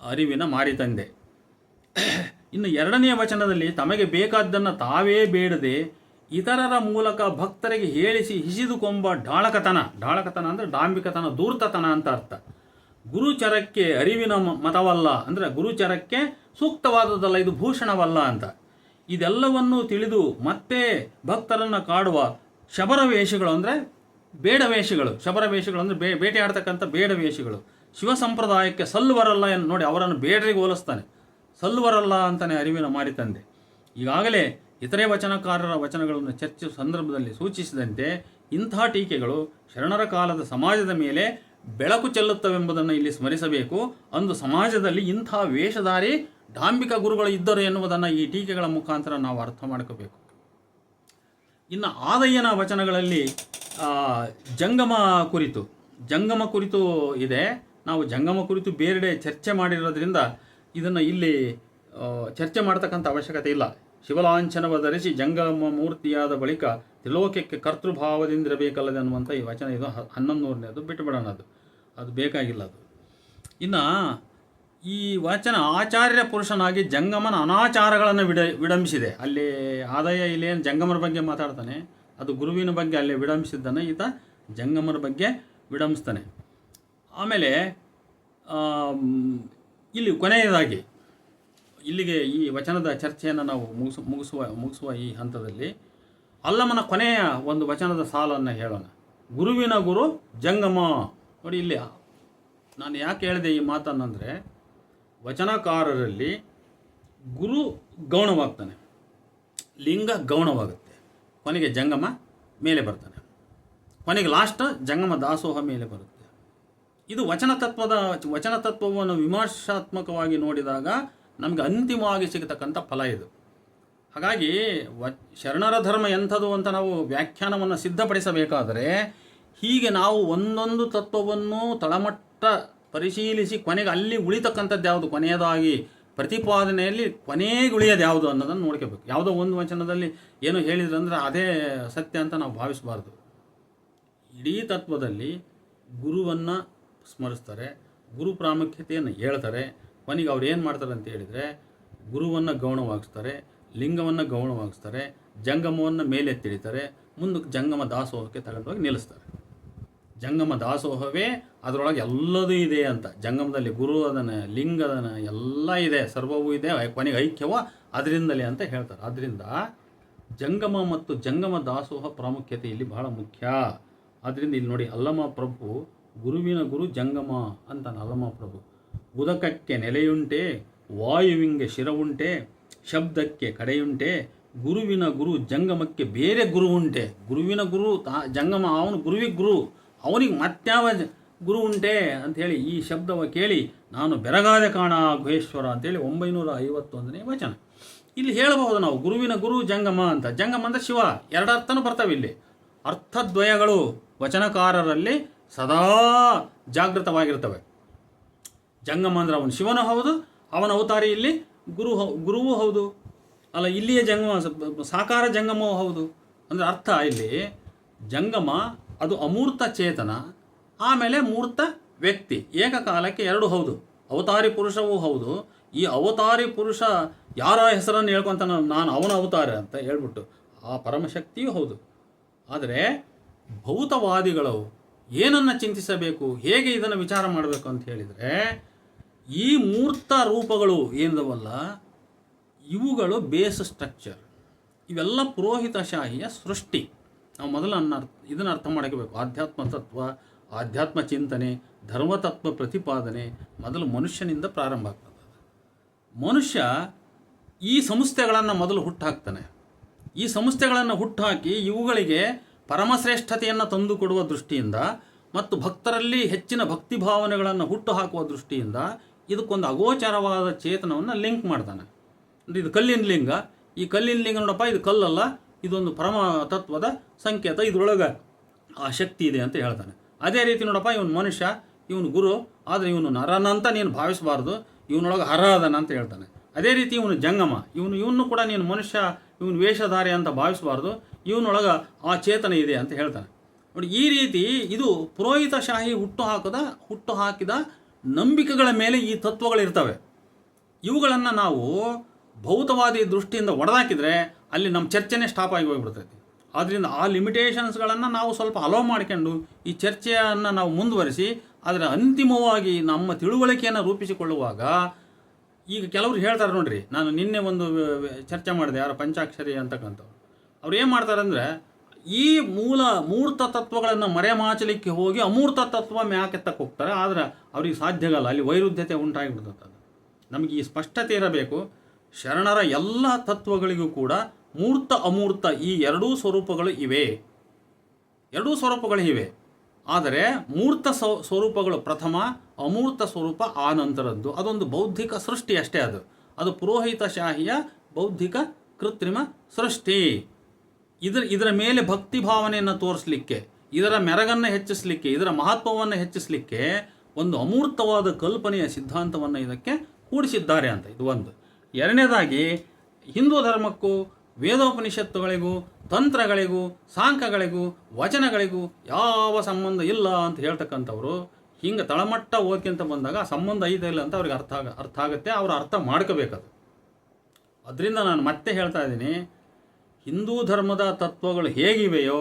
ಅರಿವಿನ ಮಾರಿತಂದೆ. ಇನ್ನು 2ನೇ ವಚನದಲ್ಲಿ ತಮಗೆ ಬೇಕಾದ್ದನ್ನು ತಾವೇ ಬೇಡದೆ ಇತರರ ಮೂಲಕ ಭಕ್ತರಿಗೆ ಹೇಳಿಸಿ ಹಿಸಿದುಕೊಂಬ ಢಾಳಕತನ ಅಂದರೆ ಡಾಂಬಿಕತನ, ಧೂರ್ತತನ ಅಂತ ಅರ್ಥ. ಗುರುಚರಕ್ಕೆ ಅರಿವಿನ ಮತವಲ್ಲ ಅಂದರೆ ಗುರುಚರಕ್ಕೆ ಸೂಕ್ತವಾದದ್ದಲ್ಲ, ಇದು ಭೂಷಣವಲ್ಲ ಅಂತ. ಇದೆಲ್ಲವನ್ನೂ ತಿಳಿದು ಮತ್ತೆ ಭಕ್ತರನ್ನು ಕಾಡುವ ಶಬರ ವೇಷಗಳು ಅಂದರೆ ಬೇಡ ವೇಷಗಳು, ಶಬರ ವೇಷಗಳು ಅಂದರೆ ಬೇಟೆಯಾಡ್ತಕ್ಕಂಥ ಬೇಡ ವೇಷಗಳು ಶಿವ ಸಂಪ್ರದಾಯಕ್ಕೆ ಸಲ್ಲುವರಲ್ಲ ಎಂದು ನೋಡಿ ಅವರನ್ನು ಬೇಡರಿಗೆ ಹೋಲಿಸ್ತಾನೆ. ಸಲ್ಲುವರಲ್ಲ ಅಂತಲೇ ಅರಿವಿನ ಮಾರಿ ತಂದೆ. ಈಗಾಗಲೇ ಇತರೆ ವಚನಕಾರರ ವಚನಗಳನ್ನು ಚರ್ಚಿಸುವ ಸಂದರ್ಭದಲ್ಲಿ ಸೂಚಿಸಿದಂತೆ ಇಂಥ ಟೀಕೆಗಳು ಶರಣರ ಕಾಲದ ಸಮಾಜದ ಮೇಲೆ ಬೆಳಕು ಚೆಲ್ಲುತ್ತವೆಂಬುದನ್ನು ಇಲ್ಲಿ ಸ್ಮರಿಸಬೇಕು. ಅಂದು ಸಮಾಜದಲ್ಲಿ ಇಂಥ ವೇಷಧಾರಿ ಡಾಂಬಿಕ ಗುರುಗಳು ಇದ್ದರು ಎನ್ನುವುದನ್ನು ಈ ಟೀಕೆಗಳ ಮುಖಾಂತರ ನಾವು ಅರ್ಥ ಮಾಡ್ಕೋಬೇಕು. ಇನ್ನು ಆದಯ್ಯನ ವಚನಗಳಲ್ಲಿ ಜಂಗಮ ಕುರಿತು ಇದೆ. ನಾವು ಜಂಗಮ ಕುರಿತು ಬೇರೆಡೆ ಚರ್ಚೆ ಮಾಡಿರೋದ್ರಿಂದ ಇದನ್ನು ಇಲ್ಲಿ ಚರ್ಚೆ ಮಾಡ್ತಕ್ಕಂಥ ಅವಶ್ಯಕತೆ ಇಲ್ಲ. ಶಿವಲಾಂಛನವ ಧರಿಸಿ ಜಂಗಮ ಮೂರ್ತಿಯಾದ ಬಳಿಕ ತ್ರಿಲೋಕಕ್ಕೆ ಕರ್ತೃಭಾವದಿಂದಿರಬೇಕಲ್ಲದೆ ಅನ್ನುವಂಥ ಈ ವಚನ ಇದು 11ನೇದು ಬಿಟ್ಟುಬಿಡೋಣ, ಅದು ಬೇಕಾಗಿಲ್ಲ. ಅದು ಇನ್ನು ಈ ವಚನ ಆಚಾರ್ಯ ಪುರುಷನಾಗಿ ಜಂಗಮನ ಅನಾಚಾರಗಳನ್ನು ವಿಡಂಬಿಸಿದೆ. ಅಲ್ಲಿ ಆದಾಯ ಇಲ್ಲೇನು ಜಂಗಮರ ಬಗ್ಗೆ ಮಾತಾಡ್ತಾನೆ, ಅದು ಗುರುವಿನ ಬಗ್ಗೆ ಅಲ್ಲಿ ವಿಡಂಬಿಸಿದ್ದಾನೆ, ಈತ ಜಂಗಮರ ಬಗ್ಗೆ ವಿಡಂಬಿಸ್ತಾನೆ. ಆಮೇಲೆ ಇಲ್ಲಿ ಕೊನೆಯದಾಗಿ ಇಲ್ಲಿಗೆ ಈ ವಚನದ ಚರ್ಚೆಯನ್ನು ನಾವು ಮುಗಿಸುವ ಈ ಹಂತದಲ್ಲಿ ಅಲ್ಲಮನ ಕೊನೆಯ ಒಂದು ವಚನದ ಸಾಲನ್ನು ಹೇಳೋಣ. ಗುರುವಿನ ಗುರು ಜಂಗಮ. ನೋಡಿ ಇಲ್ಲಿ ನಾನು ಯಾಕೆ ಹೇಳಿದೆ ಈ ಮಾತನ್ನಂದರೆ, ವಚನಕಾರರಲ್ಲಿ ಗುರು ಗೌಣವಾಗ್ತಾನೆ, ಲಿಂಗ ಗೌಣವಾಗುತ್ತೆ, ಕೊನೆಗೆ ಜಂಗಮ ಮೇಲೆ ಬರ್ತಾನೆ, ಕೊನೆಗೆ ಲಾಸ್ಟ್ ಜಂಗಮ ದಾಸೋಹ ಮೇಲೆ ಬರುತ್ತೆ. ಇದು ವಚನ ತತ್ವವನ್ನು ವಿಮರ್ಶಾತ್ಮಕವಾಗಿ ನೋಡಿದಾಗ ನಮಗೆ ಅಂತಿಮವಾಗಿ ಸಿಗತಕ್ಕಂಥ ಫಲ ಇದು. ಹಾಗಾಗಿ ಶರಣರ ಧರ್ಮ ಎಂಥದ್ದು ಅಂತ ನಾವು ವ್ಯಾಖ್ಯಾನವನ್ನು ಸಿದ್ಧಪಡಿಸಬೇಕಾದರೆ ಹೀಗೆ ನಾವು ಒಂದೊಂದು ತತ್ವವನ್ನು ತಳಮಟ್ಟ ಪರಿಶೀಲಿಸಿ ಕೊನೆಗೆ ಅಲ್ಲಿ ಉಳಿತಕ್ಕಂಥದ್ದು ಯಾವುದು, ಕೊನೆಯದಾಗಿ ಪ್ರತಿಪಾದನೆಯಲ್ಲಿ ಕೊನೆಗೆ ಉಳಿಯೋದು ಯಾವುದು ಅನ್ನೋದನ್ನು ನೋಡ್ಕೋಬೇಕು. ಯಾವುದೋ ಒಂದು ವಚನದಲ್ಲಿ ಏನು ಹೇಳಿದ್ರು ಅಂದರೆ ಅದೇ ಸತ್ಯ ಅಂತ ನಾವು ಭಾವಿಸಬಾರ್ದು. ಇಡೀ ತತ್ವದಲ್ಲಿ ಗುರುವನ್ನು ಸ್ಮರಿಸ್ತಾರೆ, ಗುರು ಪ್ರಾಮುಖ್ಯತೆಯನ್ನು ಹೇಳ್ತಾರೆ. ಕೊನೆಗೆ ಅವ್ರು ಏನು ಮಾಡ್ತಾರೆ ಅಂತ ಹೇಳಿದರೆ ಗುರುವನ್ನು ಗೌಣವಾಗಿಸ್ತಾರೆ, ಲಿಂಗವನ್ನು ಗೌಣವಾಗಿಸ್ತಾರೆ, ಜಂಗಮವನ್ನು ಮೇಲೆತ್ತಿಡಿತಾರೆ, ಮುಂದಕ್ಕೆ ಜಂಗಮ ದಾಸೋಹಕ್ಕೆ ತಗೊಂಡೋಗಿ ನಿಲ್ಲಿಸ್ತಾರೆ. ಜಂಗಮ ದಾಸೋಹವೇ ಅದರೊಳಗೆ ಎಲ್ಲದೂ ಇದೆ ಅಂತ. ಜಂಗಮದಲ್ಲಿ ಗುರು ಅದನ್ನು, ಲಿಂಗ ಅದನ್ನು, ಎಲ್ಲ ಇದೆ, ಸರ್ವವೂ ಇದೆ, ಕೊನೆಗೆ ಐಕ್ಯವೋ ಅದರಿಂದಲೇ ಅಂತ ಹೇಳ್ತಾರೆ. ಆದ್ದರಿಂದ ಜಂಗಮ ಮತ್ತು ಜಂಗಮ ದಾಸೋಹ ಪ್ರಾಮುಖ್ಯತೆ ಇಲ್ಲಿ ಬಹಳ ಮುಖ್ಯ. ಆದ್ದರಿಂದ ಇಲ್ಲಿ ನೋಡಿ, ಅಲ್ಲಮ ಪ್ರಭು ಗುರುವಿನ ಗುರು ಜಂಗಮ ಅಂತಾನೆ ಅಲ್ಲಮ ಪ್ರಭು. ಉದಕಕ್ಕೆ ನೆಲೆಯುಂಟೆ, ವಾಯುವಿಂಗೆ ಶಿರವುಂಟೆ, ಶಬ್ದಕ್ಕೆ ಕಡೆಯುಂಟೆ, ಗುರುವಿನ ಗುರು ಜಂಗಮಕ್ಕೆ ಬೇರೆ ಗುರು ಉಂಟೆ. ಗುರುವಿನ ಗುರು ಜಂಗಮ, ಅವನು ಗುರುವಿಗೆ ಗುರು, ಅವನಿಗೆ ಮತ್ಯಾವ ಗುರು ಉಂಟೆ ಅಂಥೇಳಿ ಈ ಶಬ್ದವ ಕೇಳಿ ನಾನು ಬೆರಗಾದೆ ಕಾಣ ಗುಹೇಶ್ವರ ಅಂತೇಳಿ 951ನೇ ವಚನ. ಇಲ್ಲಿ ಹೇಳಬಹುದು ನಾವು ಗುರುವಿನ ಗುರು ಜಂಗಮ ಅಂತ. ಜಂಗಮ ಅಂದರೆ ಶಿವ, ಎರಡು ಅರ್ಥನೂ ಬರ್ತವೆ ಇಲ್ಲಿ. ಅರ್ಥದ್ವಯಗಳು ವಚನಕಾರರಲ್ಲಿ ಸದಾ ಜಾಗೃತವಾಗಿರ್ತವೆ. ಜಂಗಮ ಅಂದರೆ ಅವನು ಶಿವನೂ ಹೌದು, ಅವನ ಅವತಾರಿ ಇಲ್ಲಿ ಗುರುವೂ ಹೌದು. ಅಲ್ಲ, ಇಲ್ಲಿಯ ಜಂಗಮ ಸಾಕಾರ ಜಂಗಮವೂ ಹೌದು. ಅಂದರೆ ಅರ್ಥ ಇಲ್ಲಿ ಜಂಗಮ ಅದು ಅಮೂರ್ತ ಚೇತನ, ಆಮೇಲೆ ಮೂರ್ತ ವ್ಯಕ್ತಿ, ಏಕಕಾಲಕ್ಕೆ ಎರಡು ಹೌದು. ಅವತಾರಿ ಪುರುಷವೂ ಹೌದು. ಈ ಅವತಾರಿ ಪುರುಷ ಯಾರ ಹೆಸರನ್ನು ಹೇಳ್ಕೊಂತ ನಾನು ಅವನ ಅವತಾರ ಅಂತ ಹೇಳ್ಬಿಟ್ಟು ಆ ಪರಮಶಕ್ತಿಯೂ ಹೌದು. ಆದರೆ ಭೌತವಾದಿಗಳು ಏನನ್ನು ಚಿಂತಿಸಬೇಕು, ಹೇಗೆ ಇದನ್ನು ವಿಚಾರ ಮಾಡಬೇಕು ಅಂತ ಹೇಳಿದರೆ, ಈ ಮೂರ್ತ ರೂಪಗಳು ಏನಿದವಲ್ಲ ಇವುಗಳು ಬೇಸ್ ಸ್ಟ್ರಕ್ಚರ್, ಇವೆಲ್ಲ ಪುರೋಹಿತಶಾಹಿಯ ಸೃಷ್ಟಿ. ನಾವು ಮೊದಲು ಇದನ್ನು ಅರ್ಥ ಮಾಡಬೇಕು. ಆಧ್ಯಾತ್ಮ ತತ್ವ, ಆಧ್ಯಾತ್ಮ ಚಿಂತನೆ, ಧರ್ಮತತ್ವ ಪ್ರತಿಪಾದನೆ ಮೊದಲು ಮನುಷ್ಯನಿಂದ ಪ್ರಾರಂಭ ಆಗ್ತದೆ. ಮನುಷ್ಯ ಈ ಸಂಸ್ಥೆಗಳನ್ನು ಮೊದಲು ಹುಟ್ಟುಹಾಕ್ತಾನೆ. ಈ ಸಂಸ್ಥೆಗಳನ್ನು ಹುಟ್ಟುಹಾಕಿ ಇವುಗಳಿಗೆ ಪರಮಶ್ರೇಷ್ಠತೆಯನ್ನು ತಂದುಕೊಡುವ ದೃಷ್ಟಿಯಿಂದ ಮತ್ತು ಭಕ್ತರಲ್ಲಿ ಹೆಚ್ಚಿನ ಭಕ್ತಿ ಭಾವನೆಗಳನ್ನು ಹುಟ್ಟುಹಾಕುವ ದೃಷ್ಟಿಯಿಂದ ಇದಕ್ಕೊಂದು ಅಗೋಚರವಾದ ಚೇತನವನ್ನು ಲಿಂಕ್ ಮಾಡ್ತಾನೆ. ಇದು ಕಲ್ಲಿನ ಲಿಂಗ, ಈ ಕಲ್ಲಿನ ಲಿಂಗ ನೋಡಪ್ಪ ಇದು ಕಲ್ಲಲ್ಲ, ಇದೊಂದು ಪರಮ ತತ್ವದ ಸಂಕೇತ, ಇದರೊಳಗೆ ಆ ಶಕ್ತಿ ಇದೆ ಅಂತ ಹೇಳ್ತಾನೆ. ಅದೇ ರೀತಿ ನೋಡಪ್ಪ ಇವನು ಮನುಷ್ಯ, ಇವನು ಗುರು, ಆದರೆ ಇವನು ನರನಂತ ನೀನು ಭಾವಿಸಬಾರ್ದು, ಇವನೊಳಗೆ ಹರ ಅದನ ಅಂತ ಹೇಳ್ತಾನೆ. ಅದೇ ರೀತಿ ಇವನು ಜಂಗಮ, ಇವನು ಕೂಡ ನೀನು ಮನುಷ್ಯ, ಇವನು ವೇಷಧಾರಿ ಅಂತ ಭಾವಿಸಬಾರ್ದು, ಇವನೊಳಗೆ ಆ ಚೇತನ ಇದೆ ಅಂತ ಹೇಳ್ತಾನೆ. ನೋಡಿ, ಈ ರೀತಿ ಇದು ಪುರೋಹಿತಶಾಹಿ ಹುಟ್ಟುಹಾಕಿದ ನಂಬಿಕೆಗಳ ಮೇಲೆ ಈ ತತ್ವಗಳಿರ್ತವೆ. ಇವುಗಳನ್ನು ನಾವು ಭೌತವಾದಿ ದೃಷ್ಟಿಯಿಂದ ಒಡೆದಾಕಿದರೆ ಅಲ್ಲಿ ನಮ್ಮ ಚರ್ಚೆನೇ ಸ್ಟಾಪ್ ಆಗಿ ಹೋಗಿಬಿಡ್ತೈತಿ. ಆದ್ದರಿಂದ ಆ ಲಿಮಿಟೇಷನ್ಸ್ಗಳನ್ನು ನಾವು ಸ್ವಲ್ಪ ಅಲೋ ಮಾಡ್ಕೊಂಡು ಈ ಚರ್ಚೆಯನ್ನು ನಾವು ಮುಂದುವರಿಸಿ ಆದರೆ ಅಂತಿಮವಾಗಿ ನಮ್ಮ ತಿಳುವಳಿಕೆಯನ್ನು ರೂಪಿಸಿಕೊಳ್ಳುವಾಗ, ಈಗ ಕೆಲವರು ಹೇಳ್ತಾರೆ ನೋಡ್ರಿ, ನಾನು ನಿನ್ನೆ ಒಂದು ಚರ್ಚೆ ಮಾಡಿದೆ, ಯಾರ ಪಂಚಾಕ್ಷರಿ ಅಂತಕ್ಕಂಥವ್ರು. ಅವ್ರು ಏನು ಮಾಡ್ತಾರೆ ಅಂದರೆ ಈ ಮೂರ್ತ ತತ್ವಗಳನ್ನು ಮರೆಮಾಚಲಿಕ್ಕೆ ಹೋಗಿ ಅಮೂರ್ತ ತತ್ವ ಮ್ಯಾಕೆತ್ತಕ್ಕೆ ಹೋಗ್ತಾರೆ. ಆದರೆ ಅವ್ರಿಗೆ ಸಾಧ್ಯಗಲ್ಲ, ಅಲ್ಲಿ ವೈರುಧ್ಯತೆ ಉಂಟಾಗಿಬಿಡ್ತದೆ. ನಮಗೆ ಈ ಸ್ಪಷ್ಟತೆ ಇರಬೇಕು. ಶರಣರ ಎಲ್ಲ ತತ್ವಗಳಿಗೂ ಕೂಡ ಮೂರ್ತ ಅಮೂರ್ತ ಈ ಎರಡೂ ಸ್ವರೂಪಗಳು ಇವೆ. ಆದರೆ ಮೂರ್ತ ಸ್ವರೂಪಗಳು ಪ್ರಥಮ, ಅಮೂರ್ತ ಸ್ವರೂಪ ಆ ನಂತರದ್ದು. ಅದೊಂದು ಬೌದ್ಧಿಕ ಸೃಷ್ಟಿ ಅಷ್ಟೇ. ಅದು ಪುರೋಹಿತಶಾಹಿಯ ಬೌದ್ಧಿಕ ಕೃತ್ರಿಮ ಸೃಷ್ಟಿ. ಇದರ ಮೇಲೆ ಭಕ್ತಿ ಭಾವನೆಯನ್ನು ತೋರಿಸಲಿಕ್ಕೆ, ಇದರ ಮೆರಗನ್ನು ಹೆಚ್ಚಿಸಲಿಕ್ಕೆ, ಇದರ ಮಹತ್ವವನ್ನು ಹೆಚ್ಚಿಸಲಿಕ್ಕೆ ಒಂದು ಅಮೂರ್ತವಾದ ಕಲ್ಪನೆಯ ಸಿದ್ಧಾಂತವನ್ನು ಇದಕ್ಕೆ ಕೂಡಿಸಿದ್ದಾರೆ ಅಂತ. ಇದು ಒಂದು. ಎರಡನೇದಾಗಿ, ಹಿಂದೂ ಧರ್ಮಕ್ಕೂ ವೇದೋಪನಿಷತ್ತುಗಳಿಗೂ ತಂತ್ರಗಳಿಗೂ ಸಾಂಖ್ಯಗಳಿಗೂ ವಚನಗಳಿಗೂ ಯಾವ ಸಂಬಂಧ ಇಲ್ಲ ಅಂತ ಹೇಳ್ತಕ್ಕಂಥವ್ರು ಹಿಂಗೆ ತಳಮಟ್ಟ ಓದ್ಕೊಂತ ಬಂದಾಗ ಸಂಬಂಧ ಐತೆ ಇಲ್ಲ ಅಂತ ಅವ್ರಿಗೆ ಅರ್ಥ ಆಗುತ್ತೆ. ಅವರು ಅರ್ಥ ಮಾಡ್ಕೋಬೇಕದು. ಅದರಿಂದ ನಾನು ಮತ್ತೆ ಹೇಳ್ತಾ ಇದ್ದೀನಿ, ಹಿಂದೂ ಧರ್ಮದ ತತ್ವಗಳು ಹೇಗಿವೆಯೋ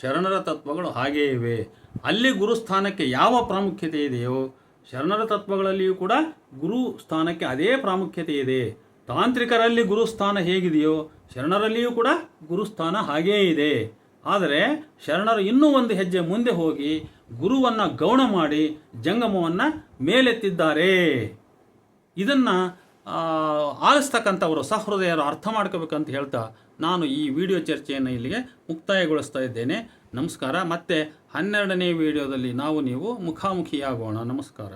ಶರಣರ ತತ್ವಗಳು ಹಾಗೇ ಇವೆ. ಅಲ್ಲಿ ಗುರುಸ್ಥಾನಕ್ಕೆ ಯಾವ ಪ್ರಾಮುಖ್ಯತೆ ಇದೆಯೋ ಶರಣರ ತತ್ವಗಳಲ್ಲಿಯೂ ಕೂಡ ಗುರು ಸ್ಥಾನಕ್ಕೆ ಅದೇ ಪ್ರಾಮುಖ್ಯತೆ ಇದೆ. ತಾಂತ್ರಿಕರಲ್ಲಿ ಗುರುಸ್ಥಾನ ಹೇಗಿದೆಯೋ ಶರಣರಲ್ಲಿಯೂ ಕೂಡ ಗುರುಸ್ಥಾನ ಹಾಗೇ ಇದೆ. ಆದರೆ ಶರಣರು ಇನ್ನೂ ಒಂದು ಹೆಜ್ಜೆ ಮುಂದೆ ಹೋಗಿ ಗುರುವನ್ನು ಗೌಣ ಮಾಡಿ ಜಂಗಮವನ್ನು ಮೇಲೆತ್ತಿದ್ದಾರೆ. ಇದನ್ನು ಆಲಿಸ್ತಕ್ಕಂಥವರು ಸಹೃದಯರು ಅರ್ಥ ಮಾಡ್ಕೋಬೇಕಂತ ಹೇಳ್ತಾ ನಾನು ಈ ವಿಡಿಯೋ ಚರ್ಚೆಯನ್ನು ಇಲ್ಲಿಗೆ ಮುಕ್ತಾಯಗೊಳಿಸ್ತಾ ಇದ್ದೇನೆ. ನಮಸ್ಕಾರ. ಮತ್ತೆ 12ನೇ ವಿಡಿಯೋದಲ್ಲಿ ನೀವು ಮುಖಾಮುಖಿಯಾಗೋಣ. ನಮಸ್ಕಾರ.